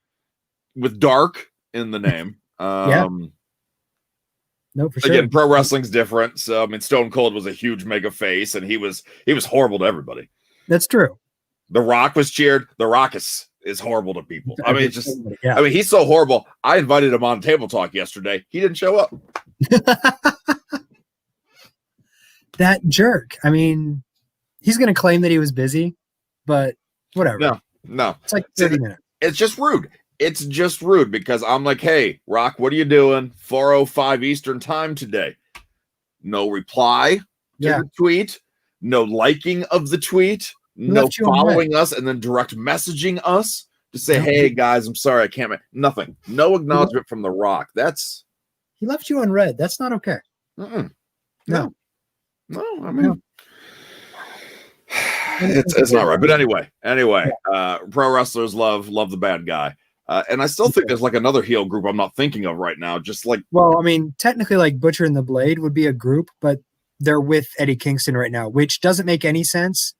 With Dark in the name. Yeah. No, for sure. Again, pro wrestling's different. So I mean, Stone Cold was a huge mega face, and he was horrible to everybody. That's true. The Rock was cheered. The Rock is horrible to people. I mean, it's just yeah. I mean, he's so horrible. I invited him on Table Talk yesterday. He didn't show up. That jerk. I mean, he's going to claim that he was busy, but whatever. No. It's like 30 minutes. It's just rude. It's just rude because I'm like, hey, Rock, what are you doing? 4:05 Eastern time today. No reply to the tweet. No liking of the tweet. No following us and then direct messaging us to say, hey, guys, I'm sorry, I can't. Nothing. No acknowledgement from The Rock. He left you on red. That's not okay. No, I mean, it's not right. But anyway, pro wrestlers love the bad guy. And I still think there's like another heel group I'm not thinking of right now. Just like, well, I mean, technically, like Butcher and the Blade would be a group, but they're with Eddie Kingston right now, which doesn't make any sense.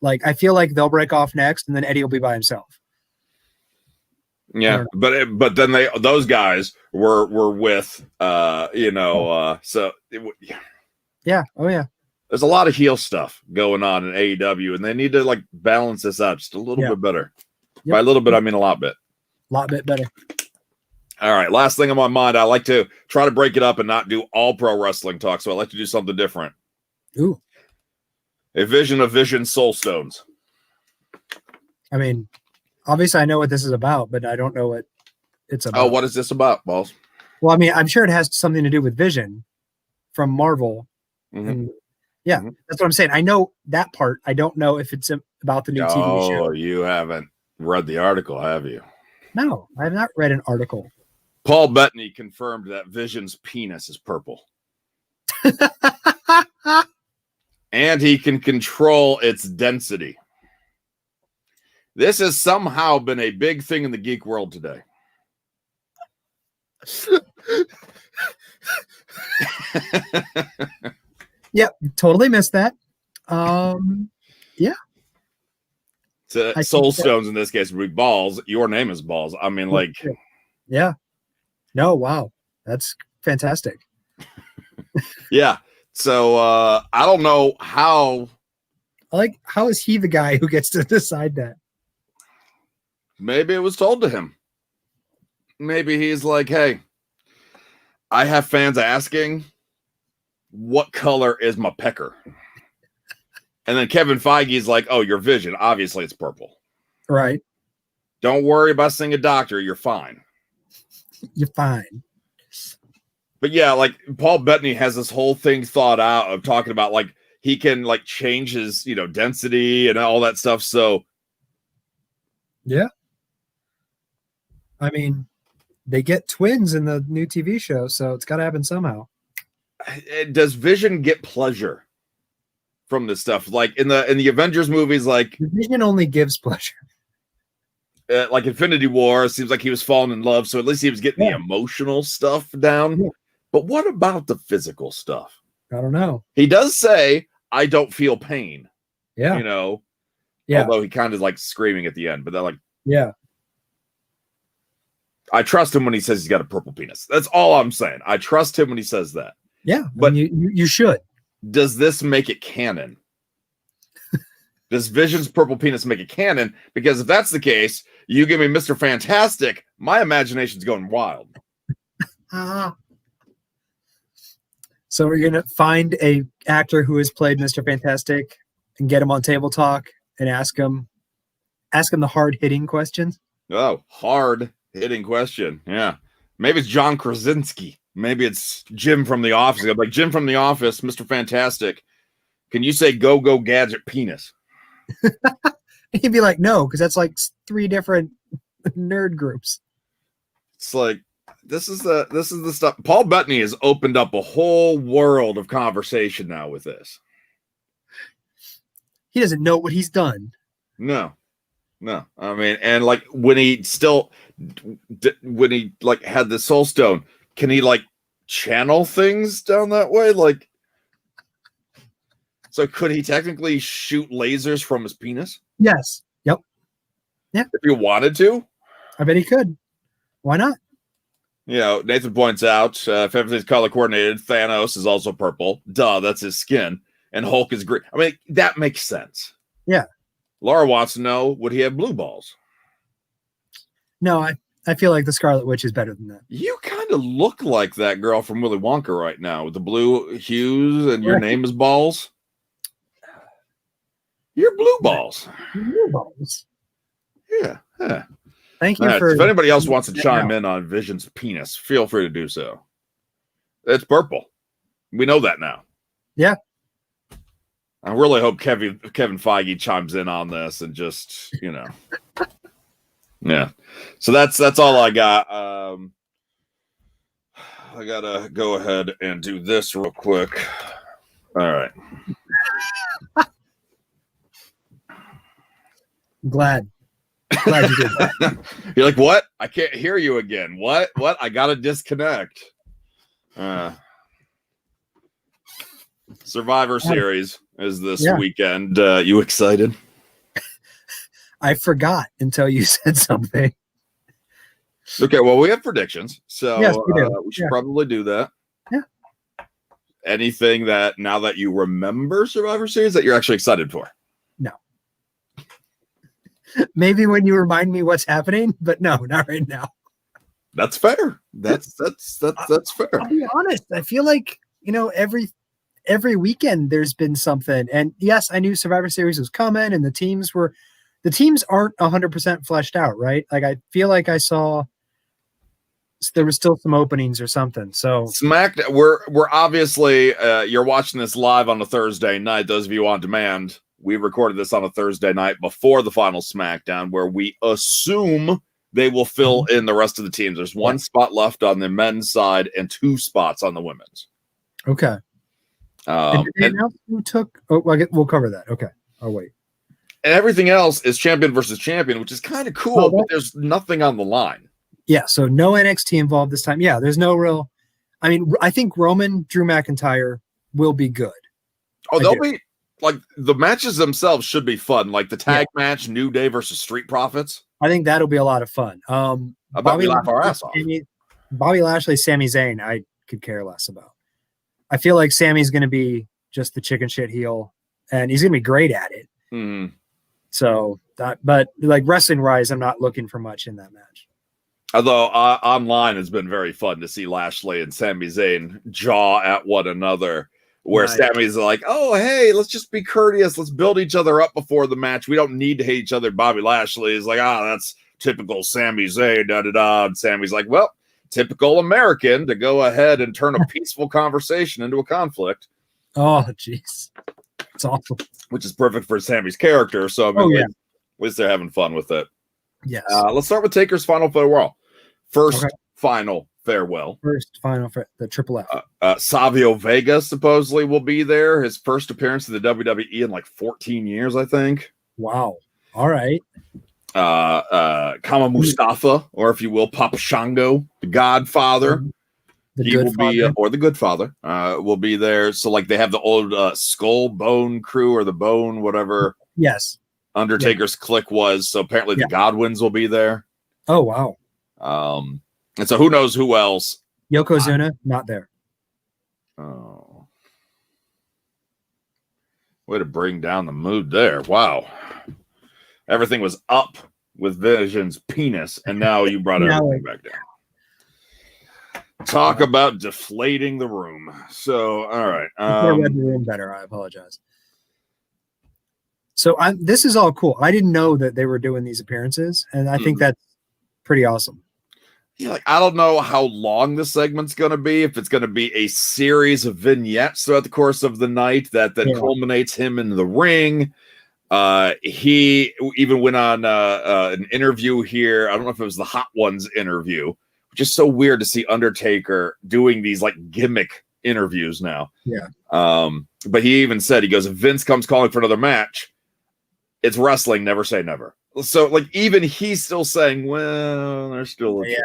Like, I feel like they'll break off next, and then Eddie will be by himself. Yeah, but then those guys were with so yeah, oh yeah. There's a lot of heel stuff going on in AEW, and they need to like balance this out just a little bit better. By a little bit, I mean a lot bit. Lot bit better. All right, last thing on my mind, I like to try to break it up and not do all pro wrestling talk, so I like to do something different. Ooh. A Vision of Vision Soul Stones. I mean, obviously I know what this is about, but I don't know what it's about. Oh, what is this about, Ballz? Well, I mean, I'm sure it has something to do with Vision from Marvel. Mm-hmm. And that's what I'm saying. I know that part. I don't know if it's about the new TV show. Oh, you haven't read the article, have you? No, I have not read an article. Paul Bettany confirmed that Vision's penis is purple. And he can control its density. This has somehow been a big thing in the geek world today. Yep, totally missed that. Yeah. Soul Stones in this case would be Ballz. Your name is Ballz. I mean, like, yeah. No, wow, that's fantastic. Yeah. So I don't know how. How is he the guy who gets to decide that? Maybe it was told to him. Maybe he's like, hey, I have fans asking, what color is my pecker? And then Kevin Feige's like, oh, your Vision. Obviously, it's purple. Right. Don't worry about seeing a doctor. You're fine. You're fine. But yeah, like Paul Bettany has this whole thing thought out of talking about like he can like change his, density and all that stuff. So yeah. I mean, they get twins in the new TV show, so it's got to happen somehow. Does Vision get pleasure from this stuff? Like in the Avengers movies, like Vision only gives pleasure. Like Infinity War, it seems like he was falling in love, so at least he was getting the emotional stuff down. Yeah. But what about the physical stuff? I don't know. He does say, I don't feel pain. Yeah. Yeah. Although he kind of like screaming at the end, but they're like, yeah. I trust him when he says he's got a purple penis. That's all I'm saying. I trust him when he says that. Yeah. But you should. Does this make it canon? Does Vision's purple penis make it canon? Because if that's the case, you give me Mr. Fantastic, my imagination's going wild. So we're going to find a actor who has played Mr. Fantastic and get him on Table Talk and ask him the hard-hitting questions. Oh, hard-hitting question. Yeah. Maybe it's John Krasinski. Maybe it's Jim from The Office. Like, Jim from The Office, Mr. Fantastic, can you say go gadget penis? He'd be like, no, because that's like 3 different nerd groups. It's like, this is the stuff. Paul Bettany has opened up a whole world of conversation now with this. He doesn't know what he's done. No. I mean, and like when he like had the Soul Stone, can he like channel things down that way? Like, so could he technically shoot lasers from his penis? Yes. Yep. Yeah. If he wanted to? I bet he could. Why not? You know, Nathan points out if everything's color coordinated, Thanos is also purple. Duh, that's his skin. And Hulk is green. I mean, that makes sense. Yeah. Laura wants to know, would he have blue balls? No, I feel like the Scarlet Witch is better than that. You kind of look like that girl from Willy Wonka right now with the blue hues and your name is Ballz. You're blue balls. Blue balls. Yeah. Yeah. Thank you for. If anybody else wants to chime in on Vision's penis, feel free to do so. It's purple. We know that now. Yeah. I really hope Kevin Feige chimes in on this and just, you know. Yeah. So that's all I got. I gotta go ahead and do this real quick. All right. Glad you did that. You're like, what? I can't hear you again. What? I gotta disconnect. Survivor Series is this weekend. You excited? I forgot until you said something. Okay, well, we have predictions, so yes, we should probably do that. Yeah. Anything that now that you remember Survivor Series that you're actually excited for? No. Maybe when you remind me what's happening, but no, not right now. That's fair. That's fair. I'll be honest. I feel like, you know, every weekend there's been something. And yes, I knew Survivor Series was coming and the teams aren't 100% fleshed out, right? Like I feel like I saw there was still some openings or something. So we're obviously you're watching this live on a Thursday night. Those of you on demand, we recorded this on a Thursday night before the final SmackDown, where we assume they will fill in the rest of the teams. There's one spot left on the men's side and 2 spots on the women's. Okay. And who took? Oh, we'll cover that. Okay. I'll wait. And everything else is champion versus champion, which is kind of cool, but there's nothing on the line. Yeah, so no NXT involved this time. Yeah, there's no real. I mean, I think Roman, Drew McIntyre will be good. Oh, they'll be like the matches themselves should be fun, like the tag match, New Day versus Street Profits. I think that'll be a lot of fun. We laugh our ass off. Bobby Lashley, Sami Zayn, I could care less about. I feel like Sammy's going to be just the chicken shit heel, and he's going to be great at it. Mm. So but like wrestling wise, I'm not looking for much in that match. Although online has been very fun to see Lashley and Sami Zayn jaw at one another, where Sammy's like, "Oh, hey, let's just be courteous. Let's build each other up before the match. We don't need to hate each other." Bobby Lashley is like, that's typical Sami Zayn, da-da-da. And Sammy's like, well, typical American to go ahead and turn a peaceful conversation into a conflict. Oh, jeez. It's awful. Which is perfect for Sammy's character. So, I mean, at least they're having fun with it. Yes. Let's start with Taker's final farewell. First final farewell. The Triple F. Savio Vega supposedly will be there. His first appearance in the WWE in like 14 years, I think. Wow. All right. Kama Mustafa, or if you will, Papa Shango, the Godfather. The Good Father will be there. So like they have the old Skull Bone crew or the Bone, whatever. Yes. Undertaker's clique was. So apparently the Godwins will be there. Oh, wow. And so who knows who else? Yokozuna, not there. Oh. Way to bring down the mood there. Wow. Everything was up with Vision's penis, and now you brought everything back down. Talk about deflating the room. So, all right. I read the room better. I apologize. So this is all cool. I didn't know that they were doing these appearances, and I think that's pretty awesome. Yeah, like I don't know how long the segment's going to be. If it's going to be a series of vignettes throughout the course of the night that then culminates him in the ring. He even went on an interview here. I don't know if it was the Hot Ones interview, which is so weird to see Undertaker doing these like gimmick interviews now. Yeah. But he even said, he goes, if Vince comes calling for another match, it's wrestling. Never say never. So like even he's still saying, well, there's still a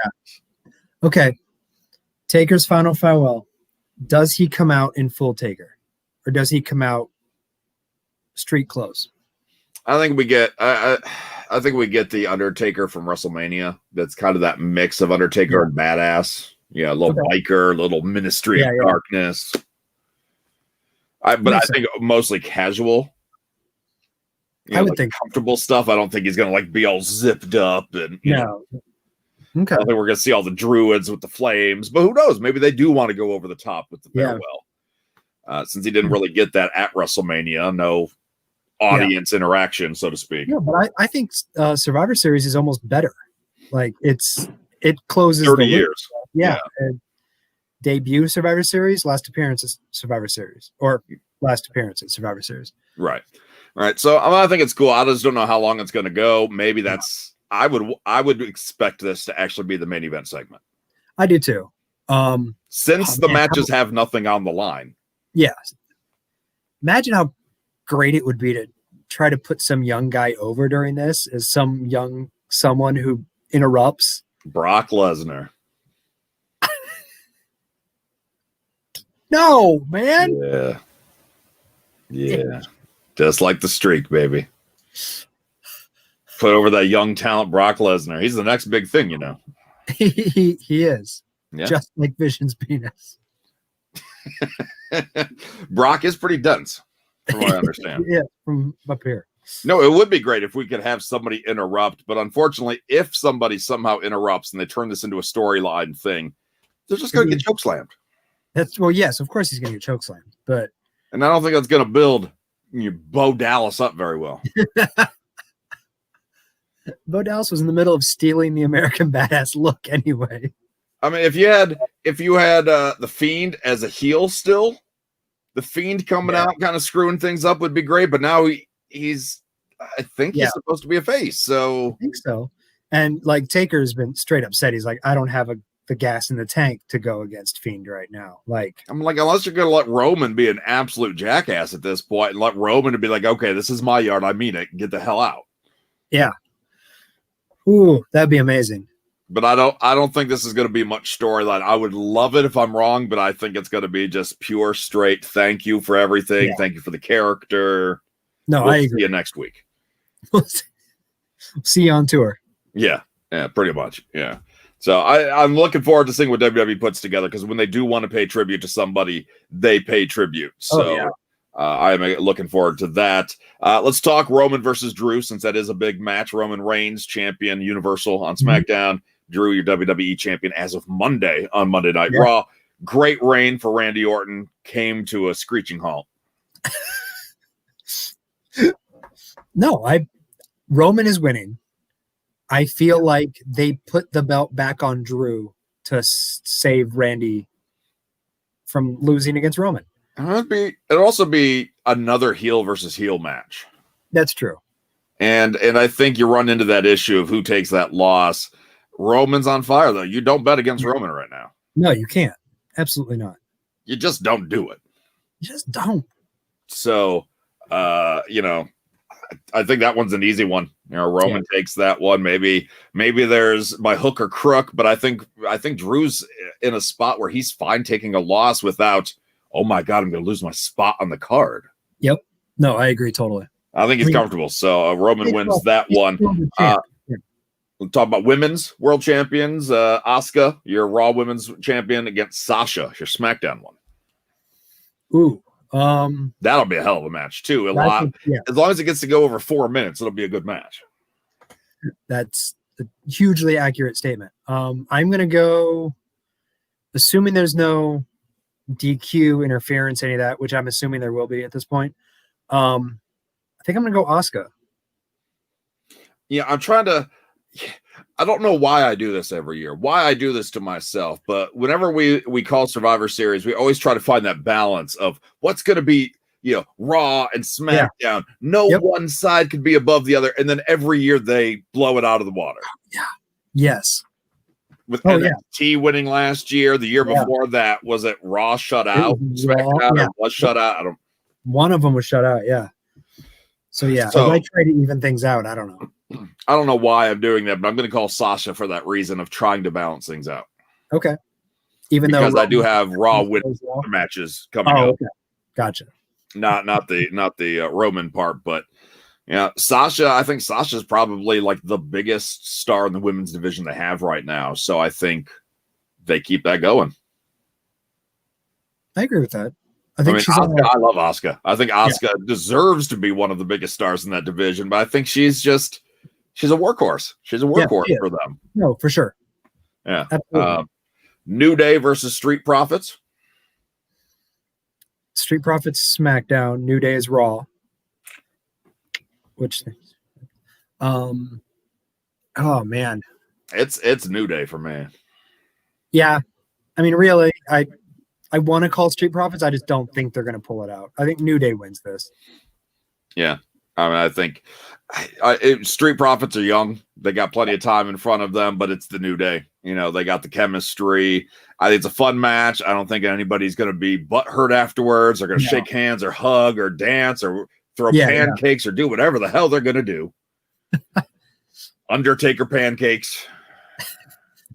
Okay. Taker's final farewell. Does he come out in full Taker, or does he come out street clothes? I think we get. I think we get the Undertaker from WrestleMania. That's kind of that mix of Undertaker and badass. Yeah, a little biker, little Ministry of Darkness. But I think mostly casual. I would think comfortable stuff. I don't think he's gonna like be all zipped up and you know. Okay. I think we're gonna see all the druids with the flames, but who knows? Maybe they do want to go over the top with the farewell. Since he didn't really get that at WrestleMania, no audience interaction, so to speak. Yeah, but I think Survivor Series is almost better. Like it closes 30 years. Yeah. Debut Survivor Series, last appearance at Survivor Series, or last appearance at Survivor Series. Right. All right. So I think it's cool. I just don't know how long it's going to go. Maybe that's. I would expect this to actually be the main event segment. I do too. Since the matches have nothing on the line. Yeah. Imagine how great it would be to try to put some young guy over during this as someone who interrupts. Brock Lesnar. No, man. Yeah. Just like the streak, baby. Put over that young talent, Brock Lesnar. He's the next big thing, you know. He is. Yeah. Just like Vision's penis. Brock is pretty dense, from what I understand. Yeah, from up here. No, it would be great if we could have somebody interrupt, but unfortunately, if somebody somehow interrupts and they turn this into a storyline thing, they're just going to get chokeslammed. Yes, of course he's going to get chokeslammed, and I don't think that's going to build Bo Dallas up very well. Bo Dallas was in the middle of stealing the American Badass look anyway. I mean, if you had the Fiend as a heel still, the Fiend coming out kind of screwing things up would be great. But now he's he's supposed to be a face. So I think so. And like Taker's been straight up said, he's like, I don't have the gas in the tank to go against Fiend right now. Like I'm like, unless you're gonna let Roman be an absolute jackass at this point and let Roman be like, okay, this is my yard, I mean it, get the hell out. Yeah. Ooh, that'd be amazing. But I don't think this is going to be much storyline. I would love it if I'm wrong, but I think it's going to be just pure straight. Thank you for everything. Thank you for the character. No, I agree. See you next week. See you on tour. Yeah, pretty much. Yeah. So I'm looking forward to seeing what WWE puts together, because when they do want to pay tribute to somebody, they pay tribute. So I'm looking forward to that. Let's talk Roman versus Drew, since that is a big match. Roman Reigns, champion, Universal on SmackDown. Drew, your WWE champion as of Monday on Monday Night Raw. Great reign for Randy Orton. Came to a screeching halt. No, Roman is winning. I feel like they put the belt back on Drew to save Randy from losing against Roman. It'll also be another heel versus heel match. That's true. And I think you run into that issue of who takes that loss. Roman's on fire, though. You don't bet against Roman right now. No, you can't. Absolutely not. You just don't do it. You just don't. So, I think that one's an easy one. Roman takes that one. Maybe there's by hook or crook, but I think Drew's in a spot where he's fine taking a loss without, oh my God, I'm going to lose my spot on the card. Yep. No, I agree totally. I think he's comfortable. So Roman wins that one. We'll talk about women's world champions. Asuka, your Raw women's champion, against Sasha, your SmackDown one. Ooh. That'll be a hell of a match too. As long as it gets to go over 4 minutes, it'll be a good match. That's a hugely accurate statement. I'm going to go, assuming there's no DQ, interference, any of that, which I'm assuming there will be at this point. I think I'm going to go Asuka. Yeah, I don't know why I do this every year, why I do this to myself, but whenever we call Survivor Series, we always try to find that balance of what's going to be, Raw and SmackDown. Yeah. No one side could be above the other, and then every year they blow it out of the water. Yeah. Yes. With NXT winning last year, the year before that, was it Raw shut out? SmackDown was shut out. One of them was shut out. Yeah. So I might try to even things out. I don't know. I don't know why I'm doing that, but I'm going to call Sasha for that reason of trying to balance things out. Okay. Even because though I do have Raw win well. matches coming up. Okay. Gotcha. Not the Roman part, but yeah, Sasha. I think Sasha's probably like the biggest star in the women's division they have right now. So I think they keep that going. I agree with that. I think she's. Asuka, I love Asuka. I think Asuka deserves to be one of the biggest stars in that division, but I think she's a workhorse. She's a workhorse for them. No, for sure. Yeah. New Day versus Street Profits. Street Profits SmackDown, New Day is Raw. Which oh man. It's New Day for me. Yeah. I mean, really, I want to call Street Profits. I just don't think they're going to pull it out. I think New Day wins this. Yeah. I mean, I think Street Profits are young. They got plenty of time in front of them, but it's the New Day. You know, they got the chemistry. I think it's a fun match. I don't think anybody's going to be butthurt afterwards. They're going to shake hands or hug or dance or throw pancakes or do whatever the hell they're going to do. Undertaker pancakes.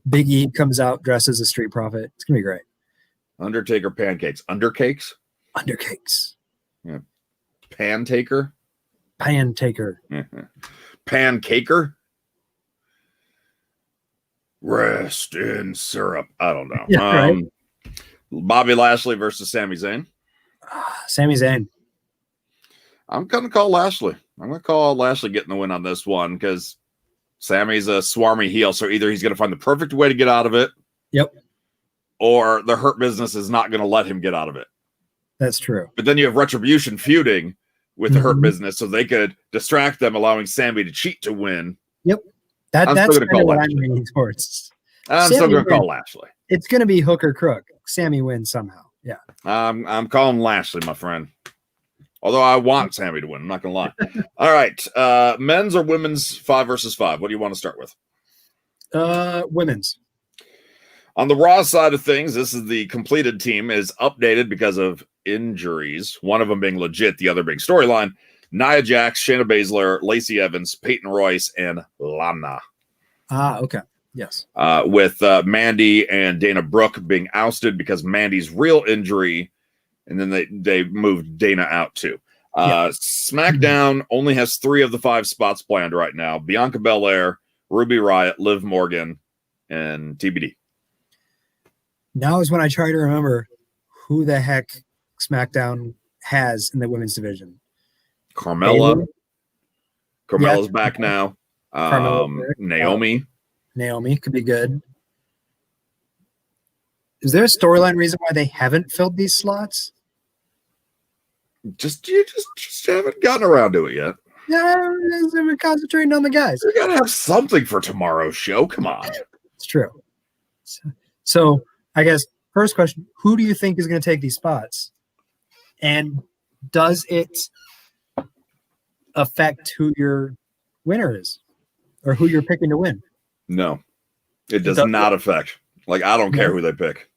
Big E comes out dressed as a Street Profit. It's going to be great. Undertaker pancakes. Undercakes? Undercakes. Yeah. Pantaker? Pantaker. Pancaker? Rest in syrup. I don't know. Yeah, right? Bobby Lashley versus Sami Zayn. Sami Zayn. I'm going to call Lashley. I'm going to call Lashley getting the win on this one because Sammy's a swarmy heel. So either he's going to find the perfect way to get out of it. Yep. Or the Hurt Business is not going to let him get out of it. That's true. But then you have Retribution feuding with the Hurt Business so they could distract them, allowing Sammy to cheat to win. Yep. That's kind of what I'm leaning towards. I'm still going to call Lashley. It's going to be hook or crook. Sammy wins somehow. Yeah. I'm calling Lashley, my friend. Although I want Sammy to win. I'm not going to lie. All right. Men's or women's 5 versus 5? What do you want to start with? Women's. On the Raw side of things, this is the completed team is updated because of injuries. One of them being legit, the other being storyline. Nia Jax, Shayna Baszler, Lacey Evans, Peyton Royce, and Lana. Okay. Yes. With Mandy and Dana Brooke being ousted because Mandy's real injury, and then they moved Dana out too. SmackDown only has 3 of the 5 spots planned right now. Bianca Belair, Ruby Riott, Liv Morgan, and TBD. Now is when I try to remember who the heck SmackDown has in the women's division. Carmella. Carmella's back now. Naomi. Naomi could be good. Is there a storyline reason why they haven't filled these slots? You just haven't gotten around to it yet. Yeah, we're concentrating on the guys. You gotta have something for tomorrow's show. Come on. It's true. So I guess first question, who do you think is going to take these spots? And does it affect who your winner is or who you're picking to win? No, it does not affect. Like, I don't care who they pick.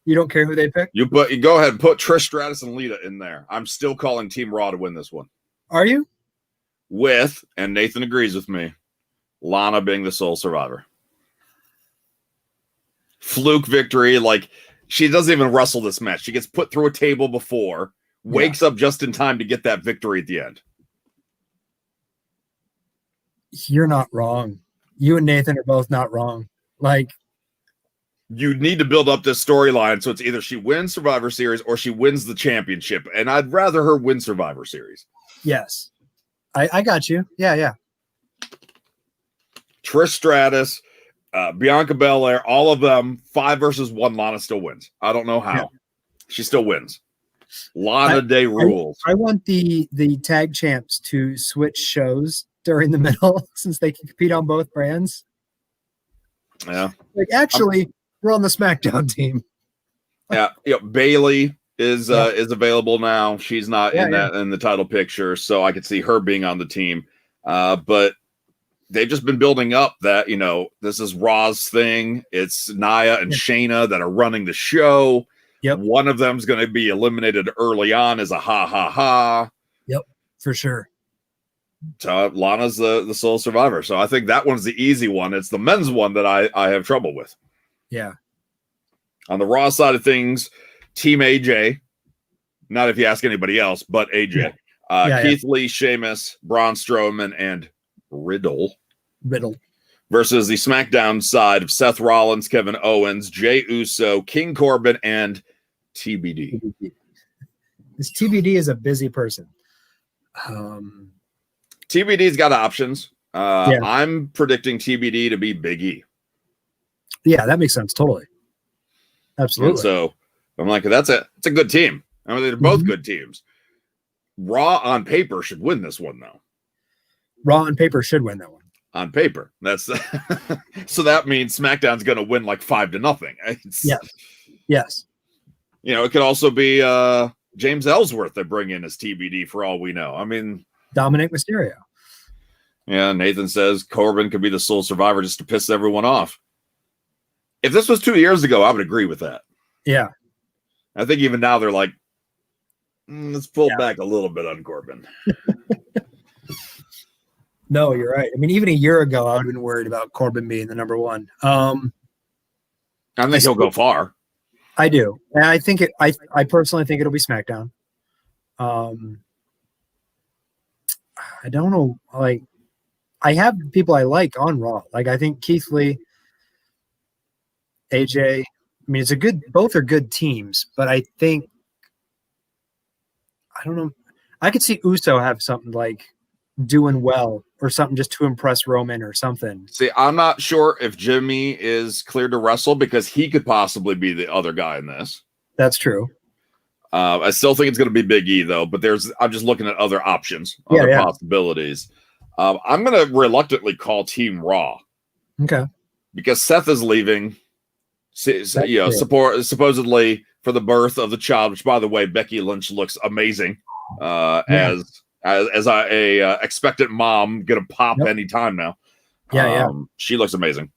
You don't care who they pick? You go ahead and put Trish Stratus and Lita in there. I'm still calling Team Raw to win this one. Are you? With, and Nathan agrees with me, Lana being the sole survivor. Fluke victory. Like, she doesn't even wrestle this match. She gets put through a table before, wakes up just in time to get that victory at the end. You're not wrong. You and Nathan are both not wrong. Like, you need to build up this storyline so it's either she wins Survivor Series or she wins the championship. And I'd rather her win Survivor Series. Yes. I got you. Yeah. Trish Stratus, Bianca Belair, all of them, 5 versus 1, Lana still wins. I don't know how. Yeah. She still wins. Lana Day rules. I want the tag champs to switch shows during the middle since they can compete on both brands. Yeah. Like, actually, we're on the SmackDown team. Yeah. Bayley is available now. She's not in the title picture, so I could see her being on the team. But they've just been building up that, this is Raw's thing. It's Nia and Shayna that are running the show. Yep. One of them's going to be eliminated early on as a ha. Yep, for sure. So Lana's the sole survivor. So I think that one's the easy one. It's the men's one that I have trouble with. Yeah. On the Raw side of things, Team AJ, not if you ask anybody else, but AJ. Keith Lee, Sheamus, Braun Strowman, and Riddle versus the SmackDown side of Seth Rollins, Kevin Owens, Jey Uso, King Corbin, and TBD. This TBD is a busy person. TBD's got options. I'm predicting TBD to be Big E. Yeah, that makes sense. Totally. Absolutely. And so I'm like, it's a good team. I mean, they're both good teams. Raw on paper should win this one, though. Raw on paper should win that one. On paper. That's so that means SmackDown's going to win like 5-0. Yes. You know, it could also be James Ellsworth they bring in as TBD for all we know. I mean, Dominic Mysterio. Yeah, Nathan says Corbin could be the sole survivor just to piss everyone off. If this was 2 years ago, I would agree with that. Yeah. I think even now they're like, let's pull back a little bit on Corbin. No, you're right. I mean, even a year ago, I would have been worried about Corbin being the number one. I think he'll go far. I do. And I think I personally think it'll be SmackDown. I don't know. Like, I have people I like on Raw. Like, I think Keith Lee, AJ. I mean, both are good teams, but I think, I don't know. I could see Uso have something like doing well or something just to impress Roman or something. See, I'm not sure if Jimmy is cleared to wrestle because he could possibly be the other guy in this. That's true. I still think it's going to be Big E though, but I'm just looking at other options, other possibilities. I'm going to reluctantly call Team Raw. Okay. Because Seth is leaving, supposedly for the birth of the child, which by the way, Becky Lynch looks amazing as a expectant mom, gonna pop anytime now. She looks amazing.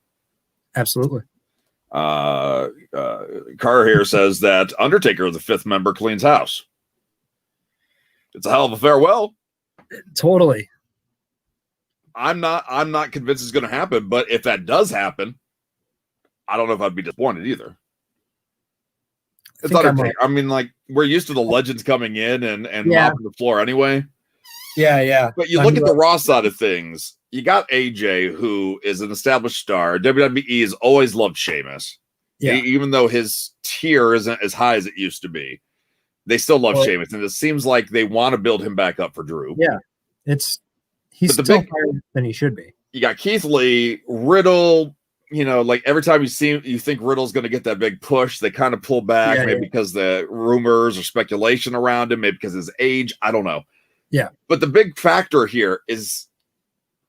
Absolutely. Carr here says that Undertaker, the fifth member, cleans house. It's a hell of a farewell. Totally. I'm not convinced it's going to happen, but if that does happen, I don't know if I'd be disappointed either. It's Undertaker. I mean, like, we're used to the legends coming in and mopping the floor anyway. Yeah. But you look at the Raw side of things, you got AJ, who is an established star. WWE has always loved Sheamus. Yeah. Even though his tier isn't as high as it used to be, they still love Sheamus. And it seems like they want to build him back up for Drew. Yeah. He's still higher than he should be. You got Keith Lee, Riddle. You know, like every time you think Riddle's going to get that big push, they kind of pull back, maybe because the rumors or speculation around him, maybe because of his age. I don't know. Yeah. But the big factor here is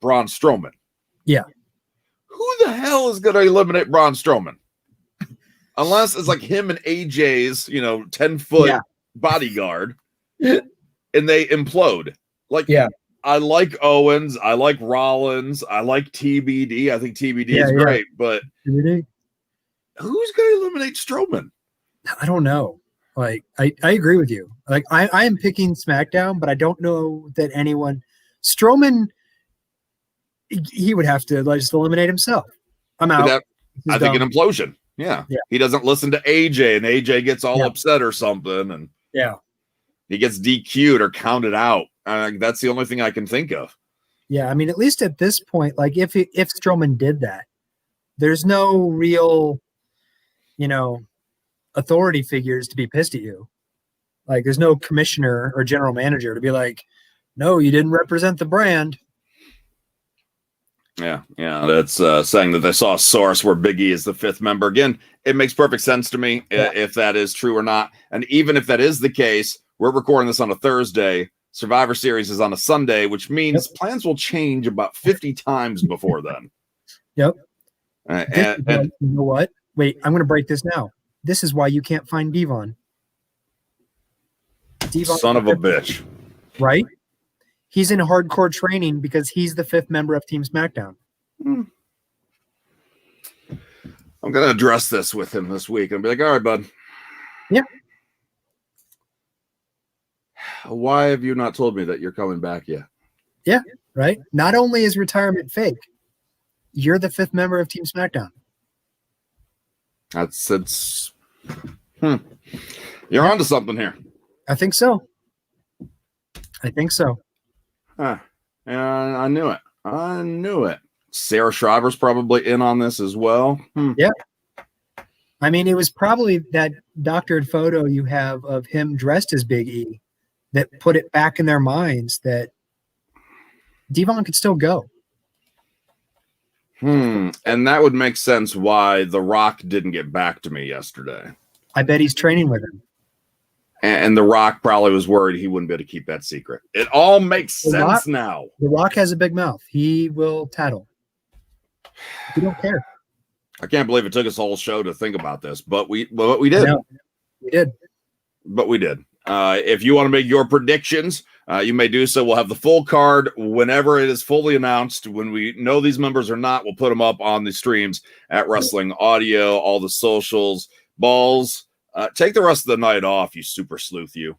Braun Strowman. Yeah. Who the hell is going to eliminate Braun Strowman? Unless it's like him and AJ's, 10-foot bodyguard, and they implode. Like, I like Owens, I like Rollins, I like TBD. I think TBD is great, but TBD. Who's going to eliminate Strowman? I don't know. Like, I agree with you. Like, I am picking SmackDown, but I don't know that anyone. Strowman, he would have to just eliminate himself. I'm out. I think an implosion. Yeah. He doesn't listen to AJ, and AJ gets all upset or something, and he gets DQ'd or counted out. That's the only thing I can think of. Yeah, I mean, at least at this point, like if Strowman did that, there's no real, authority figures to be pissed at you. Like, there's no commissioner or general manager to be like, no, you didn't represent the brand. Yeah, that's saying that they saw a source where Big E is the fifth member. Again, it makes perfect sense to me if that is true or not. And even if that is the case, we're recording this on a Thursday. Survivor Series is on a Sunday, which means plans will change about 50 times before then. Yep. And you know what? Wait, I'm going to break this now. This is why you can't find Devon. Son of a bitch. Right? He's in hardcore training because he's the fifth member of Team SmackDown. I'm going to address this with him this week and be like, all right, bud. Yeah. Why have you not told me that you're coming back yet? Yeah, right. Not only is retirement fake, you're the fifth member of Team SmackDown. It's You're onto something here. I think so. And I knew it. Sarah Schreiber's probably in on this as well. Yeah. I mean, it was probably that doctored photo you have of him dressed as Big E that put it back in their minds that Devon could still go. And that would make sense why The Rock didn't get back to me yesterday. I bet he's training with him. And The Rock probably was worried he wouldn't be able to keep that secret. It all makes sense now. The Rock has a big mouth. He will tattle. He don't care. I can't believe it took us a whole show to think about this, but we did. We did. But we did. If you want to make your predictions, you may do so. We'll have the full card whenever it is fully announced. When we know these members or not, we'll put them up on the streams at Wrestling Audio, all the socials. Ballz, take the rest of the night off, you super sleuth, you.